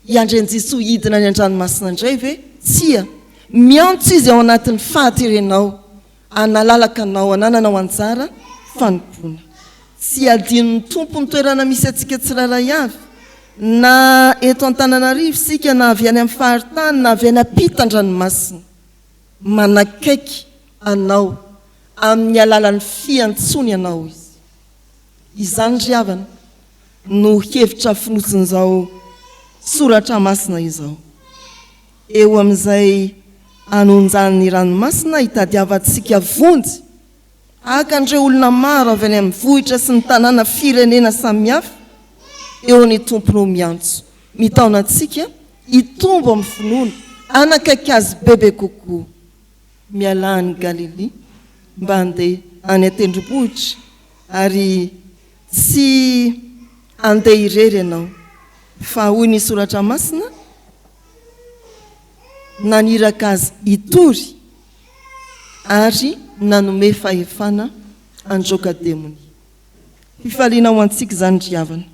hiandren'i Jesosy hidina ny an-dranomasina indray ve tsia miantso izy ao anatin'ny fahaterenao analalaka anao anananao anjara fanompoana tsy adin'ny tompo ny toerana misy atsika tsiraray avy na eto Antananarivo sika na avy any amin'ny faharitany na avy any ampitan-dranomasina manakaiky anao amin'ny alalan'ny fiantsony anao izy izany ry havana no hevitra finosin'izao soratra masina izao eo amin'izay anonjan'ny ranomasina hitadiavantsika vonjy akandreo olona maro avy any amin'ny vohitra sy ny tanàna firenena samihafa eo ny tompo no miantso mitaona antsika hitombo amin'ny finoana anakaiky azy bebe kokoa mialany Galilia mba andeha any antendrombohitra ary tsy andeha irery ianao fa hoy ny soratra masina naniraka azy hitory ary nanome fahefana androka demoni fifaliana ho antsika izany ry havana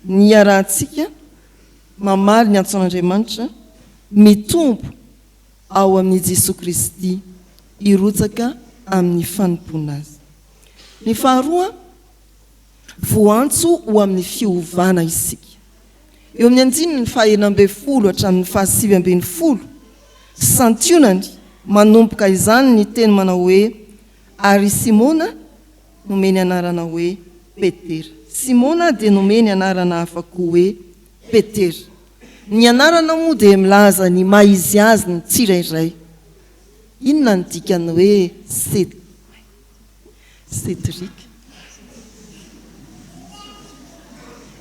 ny arahantsika mamaly ny antsoan'Andriamanitra mitombo ao amin'ny Jesosy Kristy hirotsaka amin'ny fanompoana azy ny faharoa voantso ho amin'ny fiovana isika. Eo amin'ny andiny ny 12 hatramin'ny 17 santionany manomboka izany ny teny manao hoe ary Simona nomeny anarana hoe Petera. Simona dia nomeny anarana hafa koa hoe Petera. Ny anarana moa dia milaza ny maizy azy ny tsirairay. Inona ny dikany hoe Cédric?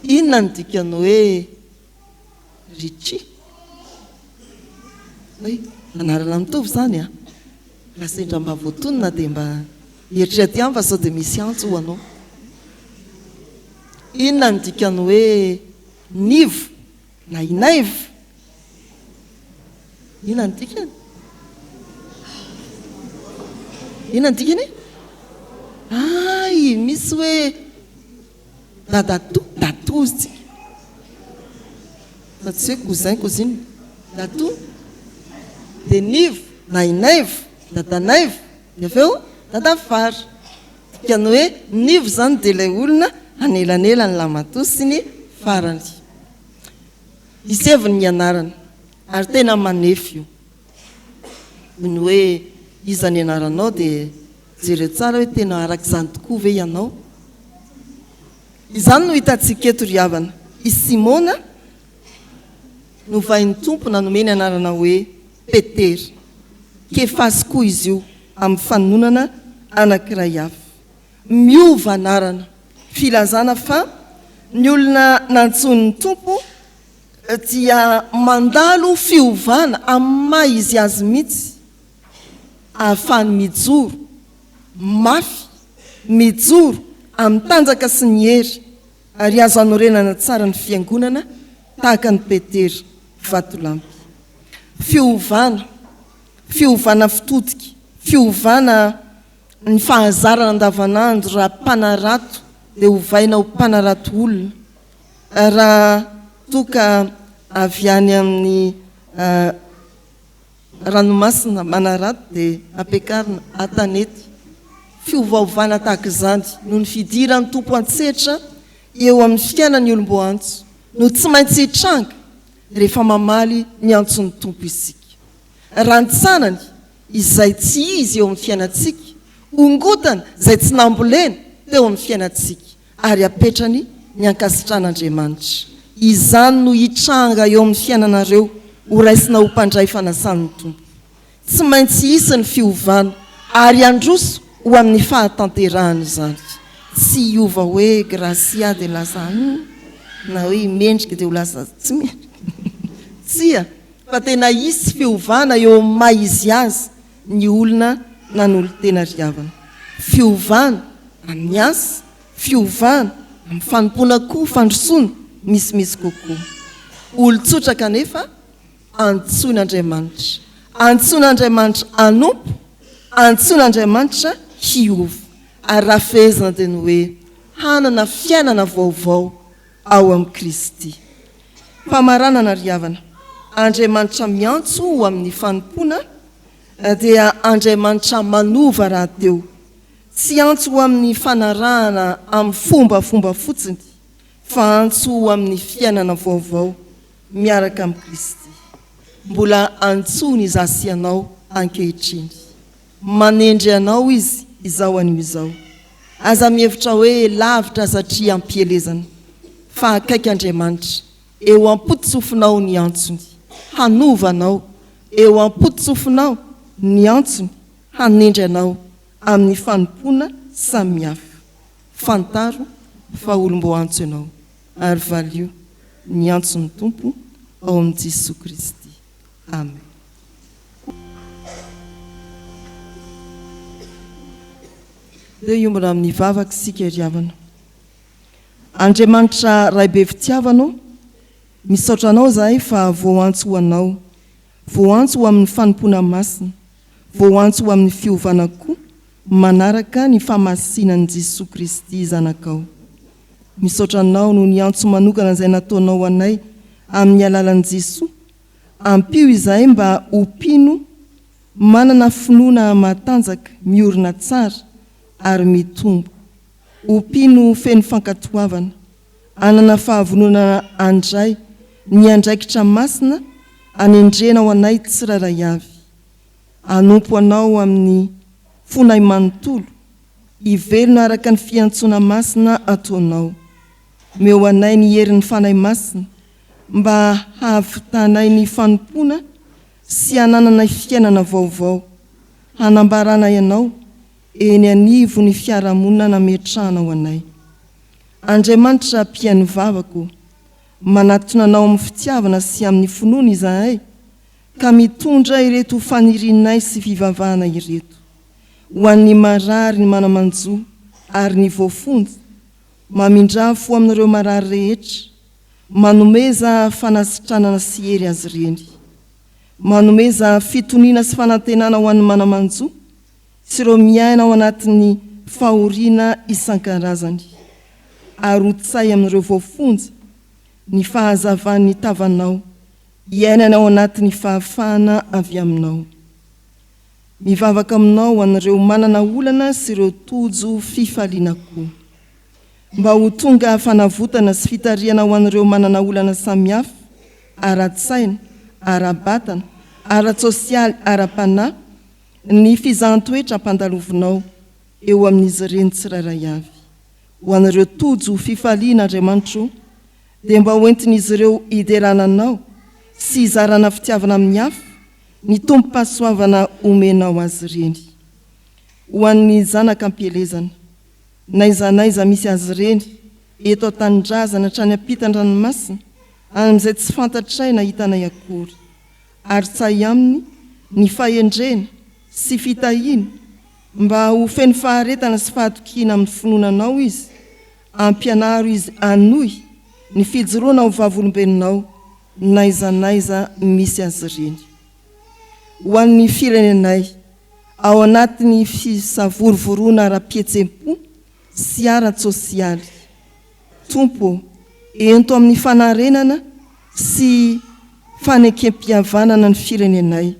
Inona ny dikany hoe Richie? Anarana mitovy zany a. Raha sendra mba voatonona dia mba eritrety ihany fa sao dia misy antso ho anao. Inona ny dikany hoe Nivo na Inaivo? Inona ny dikany? Inona ny dikany? Ay, misy hoe dato izy. Fa tsy hoe cousin dato dia Nivo na Inaivo dadanaivo dia aveo dadafara. Dikany hoe Nivo zany dia ilay olona anelanela ny lamatosiny farany. Iseviny ny anarana ary tena manefy io. Ny hoe iza ny anaranao dia jere tsara hoe tena arak'izany tokoa ve ianao. Izany no hitantsika eto ry havana. I Simona novain'ny tompo nanomeny anarana hoe Petera. Kefasy koa izy io amin'ny fanonana anankiray hafa. Miova anarana filazana fa ny olona nantson'ny tompo dia mandalo fiovana amin'ny maha izy azy mihitsy ahafahany mijoro mafy, mijoro amin'ny tanjaka sy ny hery ary azo anorenana tsara ny fiangonana tahaka ny Petera vatolampy. Fiovana fitodika, fiovana ny fahazarana andavanandro raha mpanarato dia hovaina ho mpanarato olona. Raha toka avy any amin'ny ranomasina manarato dia ampiakarina atanety. Fiovaovana tahaka izany no ny fidiran'ny tompo an-tsetra eo amin'ny fiainan'ny olomboantso no tsy maintsy hitranga rehefa mamaly ny antson'ny tompo isika. Rantsanany izay tsy izy eo amin'ny fiainantsika, ongotana izay tsy nambolena teo amin'ny fiainantsika ary apetrany ny ankasitran'Andriamanitra. Izany no hitranga eo amin'ny fiainanareo ho raisina ho mpandray fanasan'ny tompo. Tsy maintsy hisy ny fiovana ary androso ho amin'ny fahatanterahany izany. Tsy hiova hoe gracia dia lasa na hoe mendrika dia ho lasa tsy mendrika. Tsia, fa tena hisy fiovana eo amin'ny maha izy azy ny olona nanolo-tena ry havana. Fiovana amin'ny asa, fiovana amin'ny fanompoana koa fandrosoana misimisy kokoa. Olo-tsotra kanefa antsoin'Andriamanitra. Antsoin'Andriamanitra anompo, antsoin'Andriamanitra hiova. Ary raha fehezana dia ny hoe hanana fiainana vaovao ao amin'ny Kristy. Famaranana ry havana. Andriamanitra miantso ho amin'ny fanompoana dia Andriamanitra manova raha teo. Tsy antso ho amin'ny fanarahana amin'ny fombafomba fotsiny, fa antso ho amin'ny fiainana vaovao miaraka amin'ny Kristy. Mbola antsony izy asianao ankehitriny. Manendry anao izy izao anio izao. Aza mihevitra hoe lavitra satria ampielezana, fa akaiky Andriamanitra eo ampotsofinao ny antsony hanovanao, eo ampotsofinao ny antsony hanendry anao amin'ny fanompoana samihafa. Fantaro fa olom-boantso ianao ary valio ny antson'ny tompo ao amin'ny Jesosy Kristy. Amen. Dia iombona amin'ny vavaka isika ry havana. Andriamanitra ray be fitiavanao, misaotra anao zahay fa voantso ho anao, voantso ho amin'ny fanompoana masina, voantso ho amin'ny fiovana koa manaraka ny famasinan'i Jesosy Kristy zanakao. Misaotra anao no ny antso manokana izay nataonao anay amin'ny alalan'i Jesosy, ampio izahay mba ompino manana finoana matanjaka, miorina tsara ary mitombo ompino feno fankatoavana anana fahavonona andray ny andraikitra masina anendrena ho anay tsiraray avy anompo anao amin'ny fonay manontolo ivelona araka ny fiantsoana masina ataonao meo anay ny herin'ny fanay masina mba hahavitanay ny fanompona sy hanananay fiainana vaovao hanambarana ianao eny anivo ny fiarahamonina nametrahana ho anay Andriamanitra mpiainy vavako manatona anao amin'ny fitiavana sy amin'ny finoana izahay ka mitondra ireto fanirinay sy fivavahana ireto ho an'ny marary ny manamanjo ary ny voafonja mamindrafo amin'ireo marary rehetra manomeza fanasitranana sy hery azy ireny manomeza fitoniana sy fanantenana ho an'ny manamanjo sy ireo miaina ao anatin'ny fahoriana isan-karazany ary hotsay amin'ireo voafonja ny fahazavan'ny tavanao iainana ao anatin'ny fahafahana avy aminao mivavaka aminao an'ireo manana olana sy ireo tojo fifaliana koa mba ho tonga fanavotana sy fitariana ho an'ireo manana olana samihafa ara-tsaina ara-batana ara-tsosialy ara-panahy ny fizahanttoetra ampandalovinao eo amin'izy ireny tsiraray avy ho an'ireo tojo fifaliana Andriamanitro dia mba hoentin'izy ireo iderananao sy izarana fitiavana amin'ny hafa ny tompo-pahasoavana omenao azy ireny ho an'ny zanaka ampielezana naizanaiza misy azy ireny eto an-tanindrazana hatrany ampitan-dranomasina amin'izay tsy fantatraina hitanay akory ary tsay aminy ny fahendrena sy fitahiana mba ho feno faharetana sy fahatokiana amin'ny finoananao izy ampianaro izy anohy ny fijoroana ho vavolombelonao naizanaiza misy azy ireny ho an'ny firenenay ao anatin'ny fisavorovoroana ara-pietsempo sy ara-tsosialy tompo ento amin'ny fanarenana sy fanekem-pihavanana ny firenenay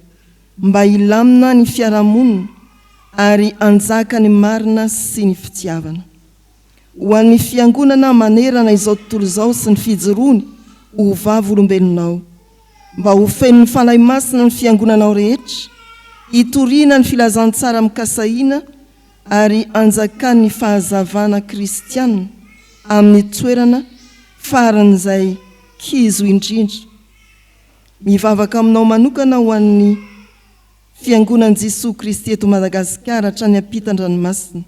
mba ilamina ny fiarahamonina ary anjaka ny marina sy ny fitiavana ho an'ny fiangonana manerana izao tontolo izao sy ny fijoroany ho vavolombelonao mba ho feno ny fanahy masina ny fiangonanao rehetra hitoriana ny filazantsara mikasahiana ary anjakany fahazavana kristianina amin'ny toerana faran'izay kizo indrindra mivavaka aminao manokana ho an'ny fiangonan'i Jesosy Kristy eto Madagasikara hatrany ampitan-dranomasina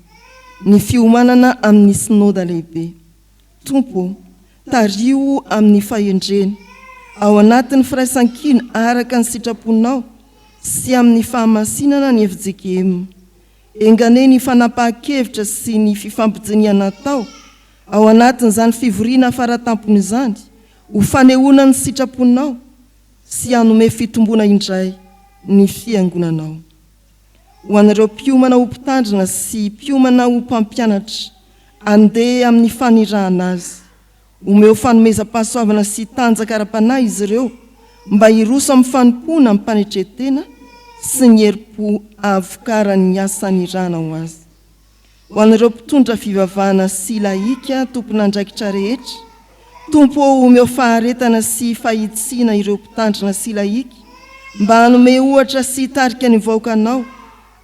ny fiomanana amin'ny sinôda lehibe tompo tario amin'ny fahendrena ao anatin'ny firaisan-kina araka ny sitraponao sy amin'ny fahamasinana ny FJKM engane ny fanapahan-kevitra sy ny fifampijiniana tao ao anatin'izany fivoriana faratampony izany ho fanehoana ny sitraponao sy hanome fitombona indray ny fiangonanao ho an'ireo mpiomana ho mpitandrina sy mpiomana ho mpampianatra andeha amin'ny fanirahana azy omeo fanomezam-pahasoavana sy tanjaka ara-panahy izy ireo mba hiroso amin'ny fanompona amin'ny mpanetretena sy ny herim-po avokarany asanirana ho azy ho an'ireo mpitondra fivavahana sy laika tompon'andraikitra rehetra tompo omeo faharetana sy fahitsiana ireo mpitandrina sy laika mba hanome ohatra sy tarika ny vahoakanao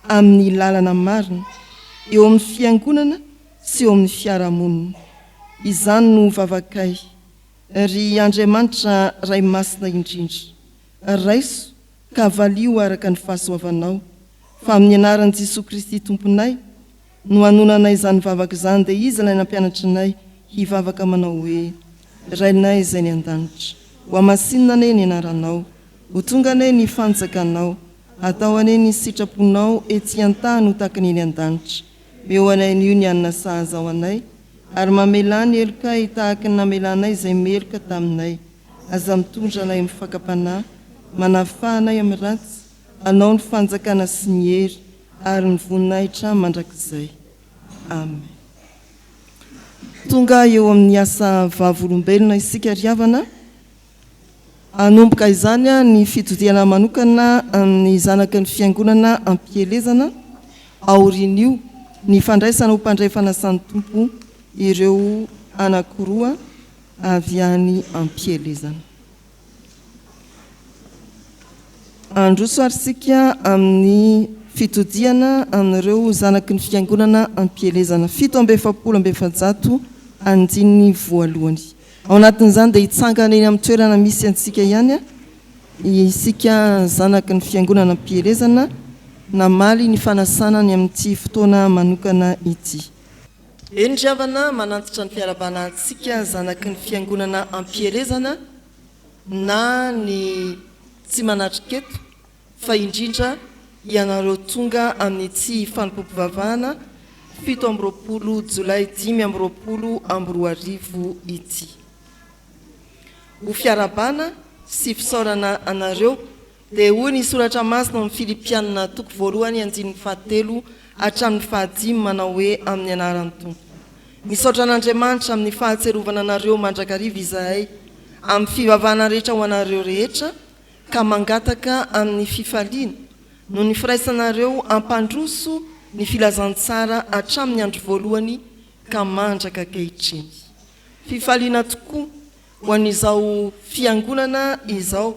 amin'ny lalana marina eo amin'ny fiangonana sy eo amin'ny fiarahamonina izany no vavakay ry Andriamanitra ray masina indrindra raiso ka valio araka ny fahasoavanao fa amin'ny anaran'i Jesosy Kristy tomponay no hanonanay izany vavaka izany dia izy ilay nampianatra anay hivavaka manao hoe rainay izay ny an-danitra ho amasinina ane ny anaranao ho tonga ane ny fanjakanao atao ane ny sitraponao ety an-tany ho takany eny an-danitra meo anay n'io ny anina sahaza ao anay ary mamelany elokay tahaka ny namelanay izay meloka taminay aza mitondra anay amin'ny fakapanahy manafahanay amin'ny ratsy anao ny fanjakana sy ny hery ary ny voninahitra mandrakizay amen tonga eo amin'ny asa vavolombelona isika riavana anomboka izany ny fitodiana manokana amin'ny zanaka ny fiangonana ampielezana aorin'io ny fandraisana ho mpandray fanasany tompo ireo anankiroa avy any ampielezana. Androso arisika amin'ny fitodiana amin'ireo zanaky ny fiangonana ampielezana 770 andininy voalohany. Ao anatin'izany dia hitsangana eny amin'ny toerana misy antsika ihany isika zanaky ny fiangonana ampielezana namaly ny fanasana ny amin'ity fotoana manokana ity. Endriavana manantitra ny fiarabana antsika zanaky ny fiangonana ampielezana na ny tsy manatriketo fa indrindra ianareo tonga amin'ity fanompoam-pivavahana 17 Jolay 2020 ity. Ho fiarabana sy fisaorana anareo dia hoy ny soratra masina amin'ny Filipianina 2:7 hatramin'ny 5 manao hoe amin'ny anaran'ny Tompo. Misaotra an'Andriamanitra amin'ny fahatserovana anareo mandrakariva izahay amin'ny fivavahana rehetra ho anareo rehetra ka mangataka amin'ny fifaliana no ny firaisanareo ampandroso ny filazantsara hatramin'ny andro voalohany ka mandraka ankehitriny. Fifaliana tokoa ho an'izao fiangonana izao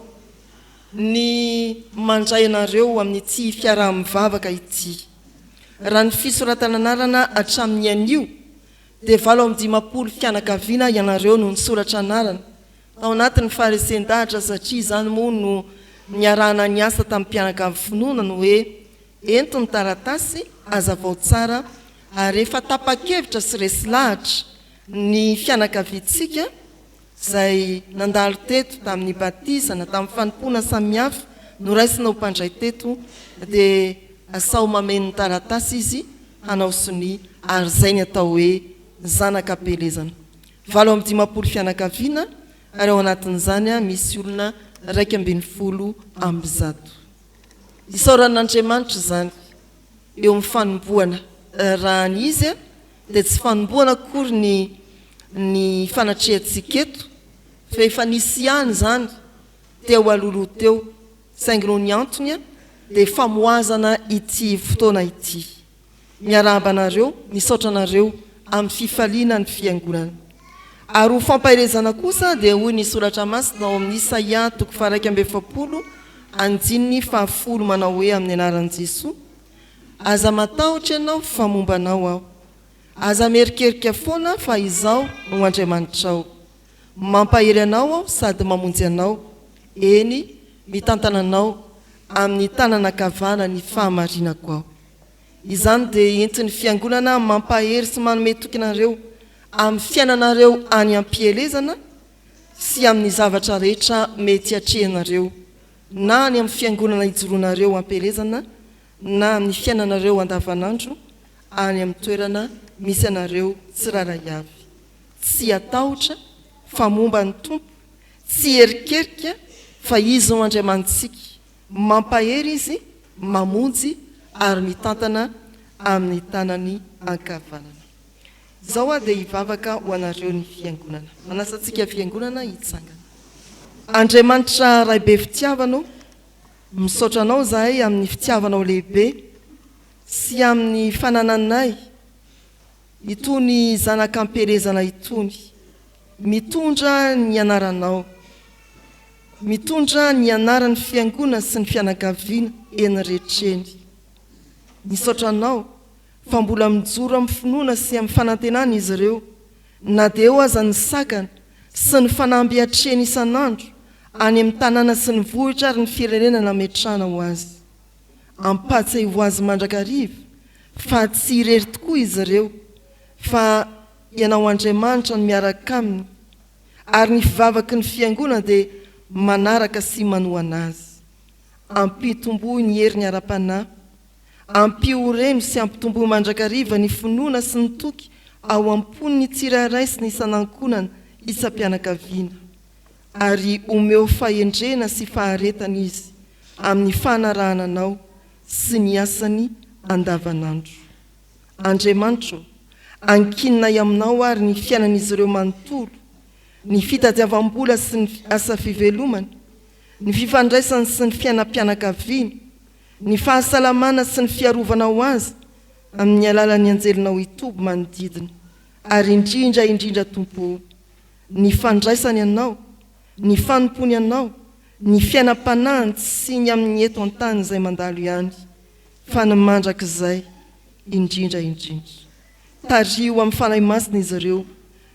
ny mandray anareo amin'ity fiaraha-mivavaka ity. Raha ny fisoratana anarana hatramin'ny anio dia 750 fianakaviana ianareo no nisoratra anarana. Ao anatin'ny faharesen-dahatra satria izany moa no niarahana ny asa tamin'ny mpianakavy finoana no hoe ento ny taratasy azavao tsara ary rehefa tapa-kevitra sy resy lahatra ny fianakaviantsika izay nandalo teto tamin'ny batizana tamin'ny fanompoana samihafa no raisina ho mpandray teto dia asao mameno ny taratasy izy hanao sony ary izay ny atao hoe zanak'ampelezana. 750 fianakaviana ary ao anatin'izany misy olona 220 isaoran'Andriamanitra izany eo amin'ny fanomboana. Raha ny izy dia tsy fanomboana akory ny fanatrehantsika eto fa efa nisy ihany izany teo alohaloha teo saingy noho ny antony dia famoazana ity fotoana ity. Miarahaba anareo, misaotra anareo amin'ny fifaliana ny fiangonana. Ary ho fampahelezana kosa dia hoy ny soratra masina ao amin'ny Isaia 1:70 andininy 10 manao hoe amin'ny anaran'i Jesosy: aza matahotra ianao fa momba anao aho, aza merikerika foana fa izaho no Andriamanitrao, mampahery anao aho sady mamonjy anao, eny mitantana anao amin'ny tanana kavana ny fahamarinako aho. Izany dia entin'ny fiangonana mampahery sy manome tokinareo amin'ny fiainanareo any ampielezana sy amin'ny zavatra rehetra mety hatrehanareo na any amin'ny fiangonana ijoroanareo ampielezana na amin'ny fiainanareo andavanandro any amin'ny toerana misy anareo tsiraray avy. Tsy atahotra fa momba ny Tompo, tsy herikerika fa izy no Andriamanitsika, mampahery izy, mamonjy ary mitantana amin'ny tanany ankavanana. Izao dia hivavaka ho anareo ny fiangonana. Manasantsika fiangonana hitsangana. Andriamanitra ray be fitiavano, misaotra anao zahay amin'ny fitiavanao lehibe sy amin'ny fanananay itony zanak'ampelezana itony, mitondra ny anaranao, mitondra ny anaran'ny fiangonana sy ny fianakaviana eny rehetreny. Misaotra anao fa mbola mijoro amin'ny finoana sy amin'ny fanantenana izy ireo, na dia eo aza ny sakana sy ny fanambiatreny isan'andro any amin'ny tanàna sy ny vohitra ary ny firenena nametrahana ho azy. Ampatsay ho azy mandrakariva fa tsy irery tokoa izy ireo, fa ianao Andriamanitra no miaraka aminy, ary ny fivavaky ny fiangonana dia manaraka sy manohana azy. Ampitomboy ny herin'ny ara-panahy, ampioreno sy ampitomboy mandrakariva ny finoana sy ny toky ao ampony ny tsiraray sy ny isanankonana isam-pianakaviana, ary omeo fahendrena sy faharetana izy amin'ny fanarahana anao sy ny asany andavanandro. Andriamanitra, ankinonay aminao ary ny fiainan'izy ireo manontolo, ny fitadiavam-bola sy ny asa fivelomana, ny fifandraisany sy ny fiainam-pianakaviana, ny fahasalamana sy ny fiarovana ho azy, amin'ny alalan'ny anjelinao itobo manodidina ary indrindra tompo ny fandraisany ianao ny fanompony ianao ny fiainam-panahiny sy ny amin'ny eto an-tany izay mandalo ihany fa ny mandrakizay indrindra tario amin'ny fanahy masina izy ireo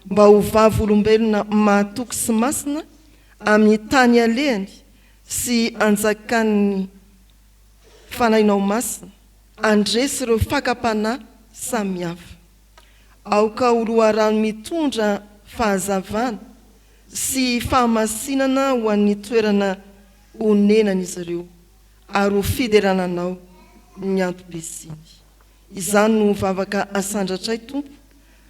mba ho vavy olombelona mahatoky sy masina amin'ny tany alehany sy anjakan'ny fanahinao masina andresy ireo fakapanahy samihafa aoka oloharano mitondra fahazavana sy fahamasinana ho an'ny toerana onenana izy ireo ary ho fiderananao ny antom-besiny izany no vavaka asandratray tompo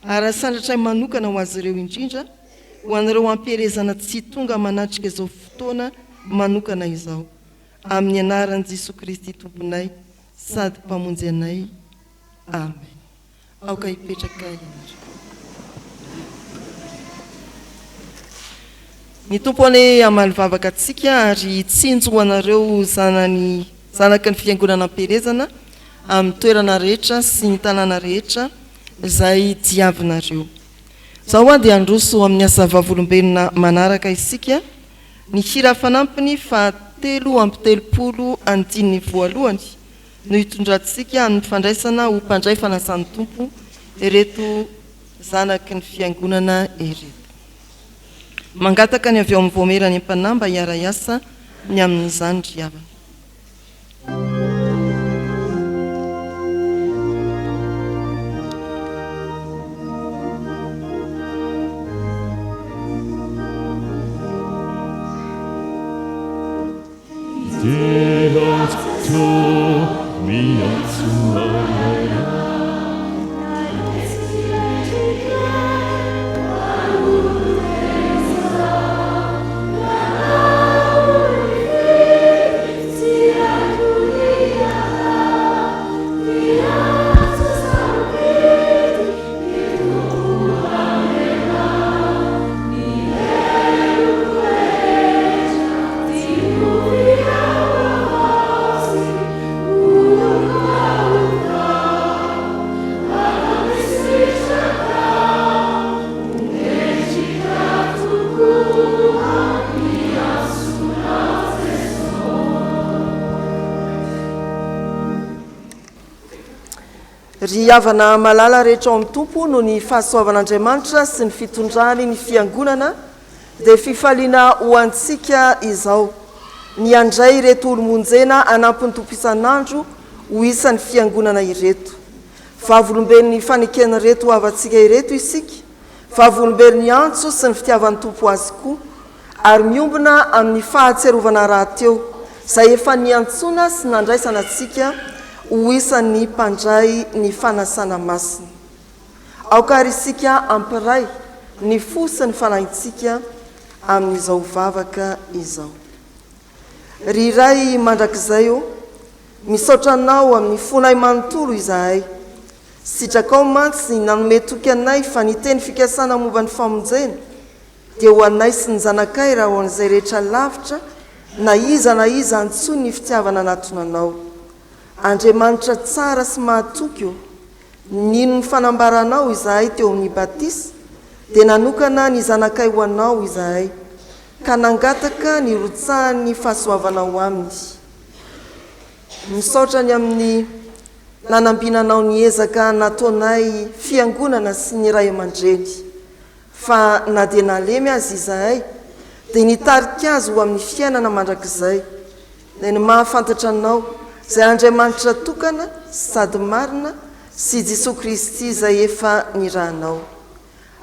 ary asandratray manokana ho azy ireo indrindra ho an'ireo ampielezana tsy tonga manatrika izao fotoana manokana izao amin'ny anaran'i Jesosy Kristy tomponay sady mpamonjy anay amen. Aoka hipetraka ianareo. Ny tompony amaly vavaka antsika ary tsinjo ho anareo zanaky ny fiangonana amperezana amin'ny toerana rehetra sy ny tanàna rehetra izay diavinareo. Zao dia androso amin'ny asa vavolombelona manaraka isika ny hira fanampiny fa 3:30 no hitondrantsika amin'ny fandraisana ho mpandray fanasan'ny tompo ireto zanaky ny fiangonana ireto. Mangataka ny avy ao amin'ny voamerany ampanamba hiara-iasa ny amin'izany riavana. Ry havana malala rehetra ao amin'ny tompo no ny fahasoavan'Andriamanitra sy ny fitondrany ny fiangonana dia fifaliana ho antsika izao ny andray ireto olomonjena anampin'ny tompo isan'andro ho isan'ny fiangonana ireto. Vavolombelon'ny fanekena reto avantsika ireto isika, vavolombelon'ny antso sy ny fitiavan'ny tompo azy koa ary miombona amin'ny fahatserovana rahateo izay efa niantsona sy nandraisana antsika ho isan'ny mpandray ny fanasana masina. Aokary isika ampiray ny fo sy ny fanahintsika amin'izao vavaka izao. Ry iray mandrakizay o, misaotra anao amin'ny fonay manontolo izahay. Sitrakao mantsy nanome toky anay fa niteny fikasana momba ny famonjena dia ho anay sy ny zanakay raha ho an'izay rehetra lavitra na iza antsony ny fitiavana anatonanao. Andriamanitra tsara sy mahatoky o, nino ny fanambaranao izahay teo amin'ny batisa dia nanokana ny zanakay ho anao izahay ka nangataka ny rotsahan'ny fahasoavanao aminy. Misaotra ny amin'ny nanambinanao ny ezaka nataonay fiangonana sy ny ray aman-dreny fa na dia nalemy azy izahay dia nitarika azy ho amin'ny fiainana mandrakizay dia ny mahafantatra anao izay Andriamanitra tokana sady marina sy Jesosy Kristy izay efa nirahanao.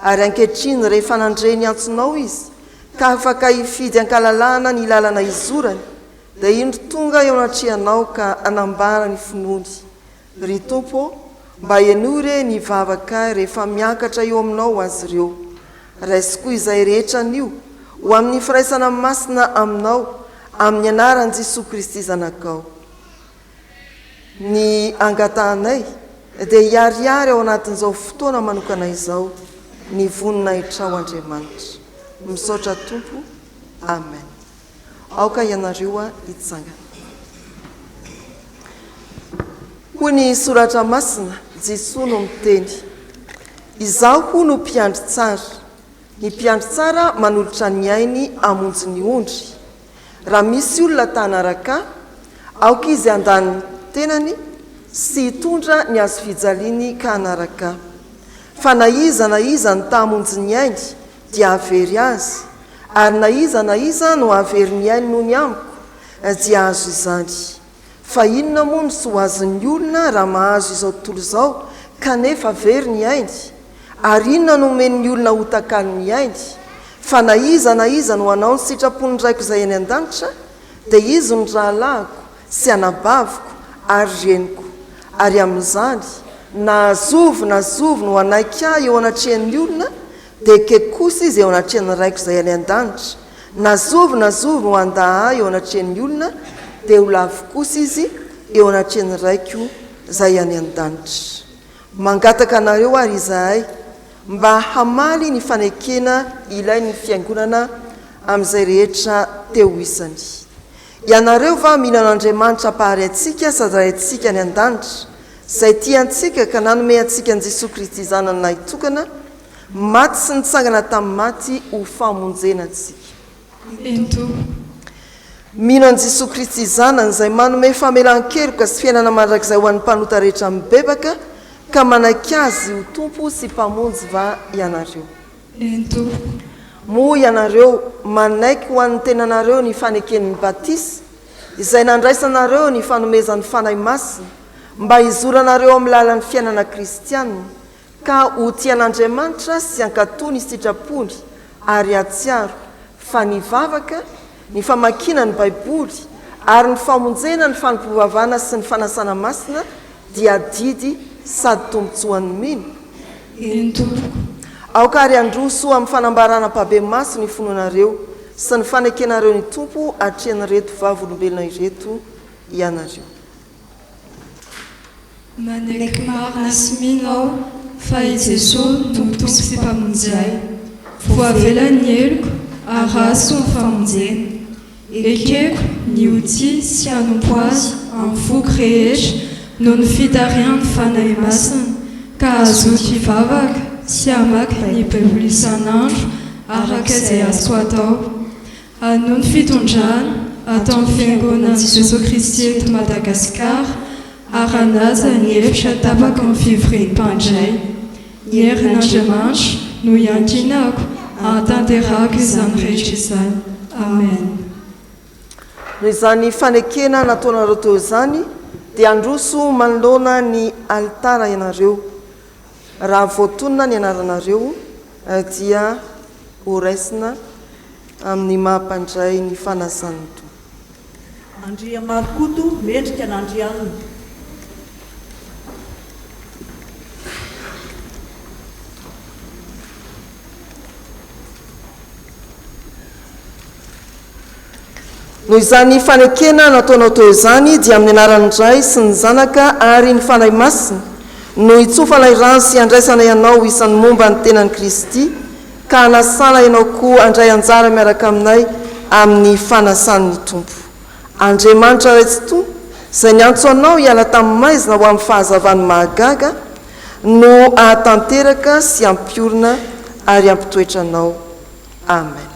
Ary ankehitriny rehefa nandreny antsonao izy ka afaka hifidy ankalalana ny lalana izorany dia indro tonga eo anatrehanao ka anambara ny finoany. Ry tompo mba ianory ny vavaka rehefa miakatra eo aminao azy ireo. Raisy koa izay rehetra nio ho amin'ny firaisana masina aminao amin'ny anaran'i Jesosy Kristy zanakao. Ny angatahanay dia hiariary ao anatin'izao fotoana manokana izao ny voninahitra ao Andriamanitra. Misaotra tompo. Amen. Aoka ianareo hitsangana. Hoy ny soratra masina Jesoa no miteny izaho no mpiandry tsara ny mpiandry tsara manolotra ny ainy amonjy ny ondry raha misy olona tanaraka aoka izy andaniny tenany sy hitondra ny azo fijaliany ka anaraka fa na iza ny tamonjy ny ainy dia avery azy ary na iza no avery ny ainy no ny amiko dia azo izany fa inona moa no sy ho azon'ny olona raha mahazo izao tontolo izao kanefa avery ny ainy ary inona no omen'ny olona hotakaliny ainy fa na iza no anao ny sitrapony raiko izay any an-danitra dia izy ny rahalahiko sy anabaviko ary reniko ary amin'izany na zovo no anaiky ahy eo anatrehan'ny olona dia ke kosa izy eo anatrehan'ny raiko izay any an-danitra na zovo no anda ahy eo anatrehan'ny olona dia ho lavo kosa izy eo anatrehan'ny raiko izay any an-danitra mangataka anareo ary izahay mba hamaly ny fanekena ilain'ny fiangonana amin'izay rehetra teo isany ianareo va mihinan'Andriamanitra pahary antsika sady ray antsika any an-danitra izay tiantsika ka nanome antsika an'i Jesosy Kristy zanany nahitokana maty sy nitsangana tamin'ny maty ho famonjena antsika mino an'i Jesosy Kristy zanany izay manome famelan-keloka sy fiainana mandrakizay ho an'ny mpanota rehetra mibebaka ka manaiky azy ho tompo sy mpamonjy va ianareo moa ianareo manaiky ho an'ny tenanareo ny faneken'ny batisy izay nandraisanareo ny fanomezan'ny fanahy masina mba hizoranareo amin'ny lalan'ny fiainana kristianina ka ho tian'Andriamanitra sy ankatony sitrapony ary atsiaro fa ny vavaka ny famakina ny baiboly ary ny famonjena ny fanompovavana sy ny fanasana masina dia didy sady tombotsoan'ny mino aoka ary androso amin'ny fanambarana mpabe maso ny fononareo sy ny fanekenareo ny tompo atrehan'ny reto vavolombelona ireto ianareo manaiky marina sy minao fa i Jesosy tompo sy mpamonjy ahy voavelany heloko araso ny famonjena ekeko ny ody sy hanompo azy amin'ny foko rehetra noho ny fitarian'ny fanahy masina ka azoky hivavaka sy hamaky ny baiboly isan'andro araka izay azo atao anoho ny fitondrana atao amin'ny fiangonan'i Jesosy Kristy eto Madagasikara aranaza ny hevitra tapaka amin'ny fivorian'ny mpandray ny herin'Andriamanitra no iankinako hantanterahako izany rehetra izany amen noho izany fanekena nataonareo teo izany dia androso manoloana ny alitara ianareo raha voatonona ny anaranareo dia horaisina amin'ny mahampandray ny fanasany tompo andria marokoto mendrika n'andrianina noho izany fanekena nataonao teo izany dia amin'ny anaran'ny Ray sy ny Zanaka ary ny fanahy masina no hitsofa ilay rano sy andraisana ianao isan'ny momba ny tenan'i Kristy ka hanasana ianao koa andray anjara miaraka aminay amin'ny fanasan'ny tompo Andriamanitra Raitsytompo izay niantso anao hiala tamin'ny maizina ho amin'ny fahazavany mahagaga no ahatanteraka sy ampiorina ary ampitoetra anao amen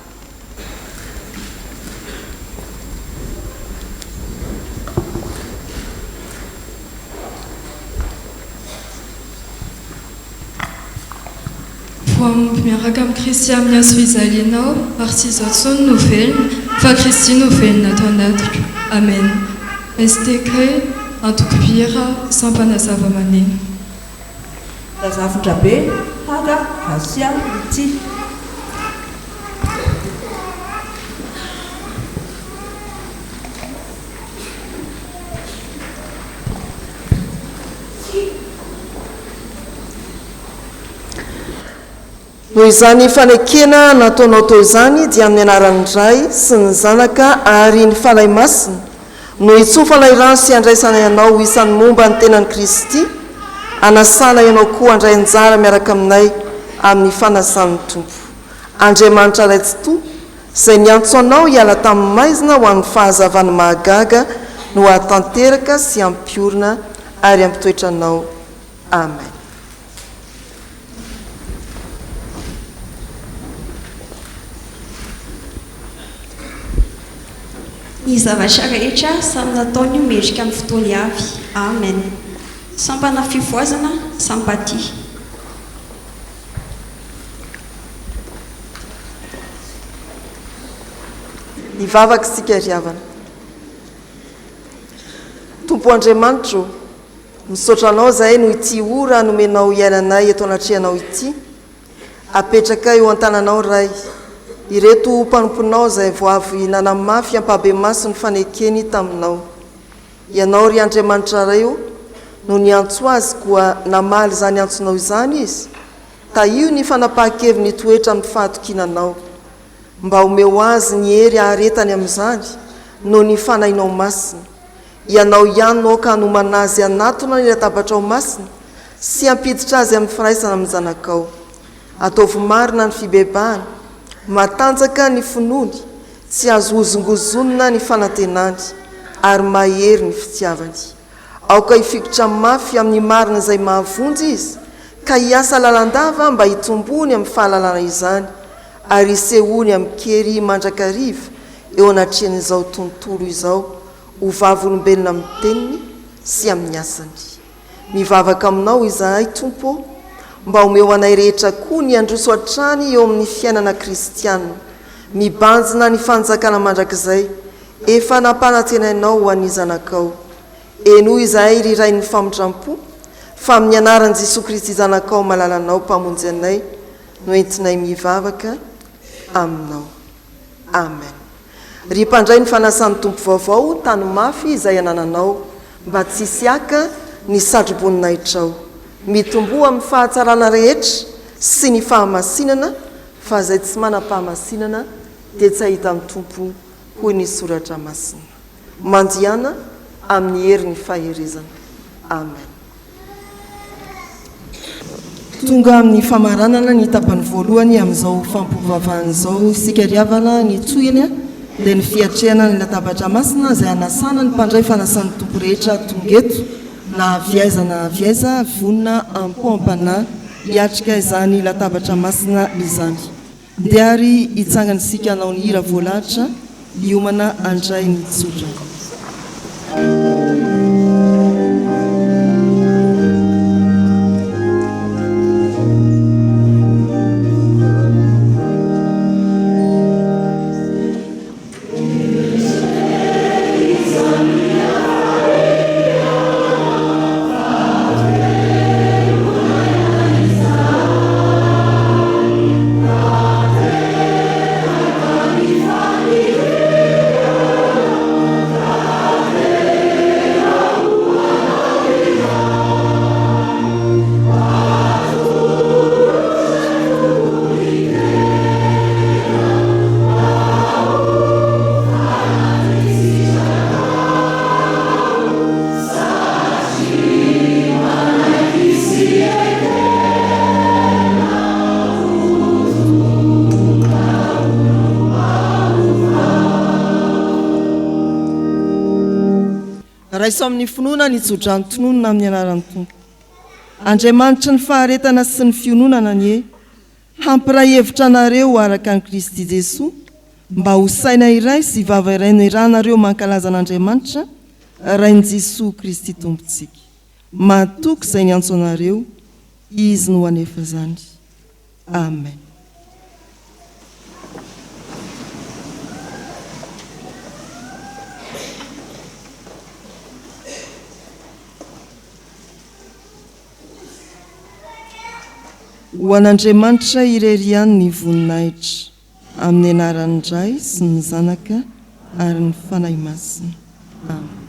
miaraka amin'ny Kristy amin'ny azo fijalianao ary tsy izao tsony no velona fa Kristy no velona ato anatiko amen estekre antokopira sampanazava maneno tazavondra be haga asia ity noho izany fanekena nataonao teo izany dia amin'ny anaran'ny Ray sy ny Zanaka ary ny fanahy masina no hitsofa ilay rano sy andraisana ianao isan'ny momba ny tenan'i Kristy hanasana ianao koa andray anjara miaraka aminay amin'ny fanasan'ny tompo Andriamanitra Raitsytompo izay niantso anao hiala tamin'ny maizina ho amin'ny fahazavany mahagaga no hahatanteraka sy ampiorina ary ampitoetra anao amen. Ny zavatra rehetra samy nataony mendrika amin'ny fotoany avy. Amen. Sampana fivoazana sampaty. Nivavaka isika riavana. Tompo Andriamanitro, misaotra anao zahay no ity ora nomenao iainanay eto anatrehanao ity. Apetraka eo an-tananao ray. Ireto mpanomponao zay vao avy nanamafy ampabe maso ny fanekeny taminao. Ianao ry Andriamanitra reo no niantso azy koa namaly zany antsonao izany izy. Io ny fanapahan-keviny toetra amin'ny fahatokinanao. Mba omeo azy ny hery aharetany amin'izany no ny fanainao masina. Ianao ihany no ka nomana azy anatona ny latabatrao masina sy ampiditra azy amin'ny firaisana amin'ny zanakao. Ataovy marina ny fibebahany, matanjaka ny finoany, tsy azo ozongozonina ny fanantenany, ary mahery ny fitiavany. Aoka hifikotra mafy amin'ny marina izay mahavonjy izy, ka hiasa lalandava mba hitombony amin'ny fahalalana izany, ary isehony amin'ny kery mandrakariva eo anatrehan'izao tontolo izao, ho vavolombelona amin'ny teniny sy amin'ny asany. Mivavaka aminao izahay Tompo, mba omeo anay rehetra koa ny androso hatrany eo amin'ny fiainana kristianina, mibanjina ny fanjakana mandrakizay, efa nampanantenainao ho an'ny zanakao. Eno izahay riray ny famondrampo, fa amin'ny anaran'i Jesosy Kristy zanakao malalanao mpamonjy anay, no entinay mivavaka aminao. Amen. Ry mpandray ny fanasan'ny tompo vaovao tany mafy izay anananao, mba tsy hisy aka ny satroboninaitrao, mitomboa amin'ny fahatsarana rehetra sy ny fahamasinana, fa izay tsy manam-pahamasinana dia tsy ahita amin'ny tompo hoy ny soratra masina. Mandiana amin'ny heri ny faherezana. Amen. Tonga amin'ny famaranana ny tapany voalohany amin'izao fampovavahan'izao isika riavana ny tsohiny dia ny fiatrehana ny latabatra masina izay anasana ny mpandray fanasan'ny tompo rehetra tongeto na viaizana viaiza vonina ampoampana hiatrika izany latabatra masina izany. Dia ary hitsangana isika anao ny hira voalahatra hiomana andray ny tsotra. Raiso amin'ny finoana ny tsodrany tononona amin'ny anaran'ny tompo. Andriamanitra ny faharetana sy ny fiononana ny hampiray hevitra anareo araka ny Kristy Jesosy, mba ho saina iray sy vava iray ny ranareo mankalaza an'Andriamanitra rain'i Jesosy Kristy tompontsika. Mahatoky izay ny antso anareo, izy no hanefa zany. Amen. Ho an'Andriamanitra ireriany ny voninahitra, amin'ny anaran'ny Ray sy ny Zanaka ary ny fanahy masina. Amen.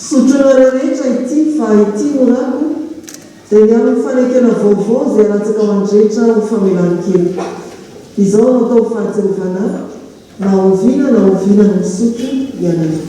Sotrona rehetra ity fa ity no rako dia miaro ny fanekena vaovao izay anatsaka ho andrehetra ho famelany kely. Izao no atao fahatsirovana na oviana na oviana ny misotro ianao.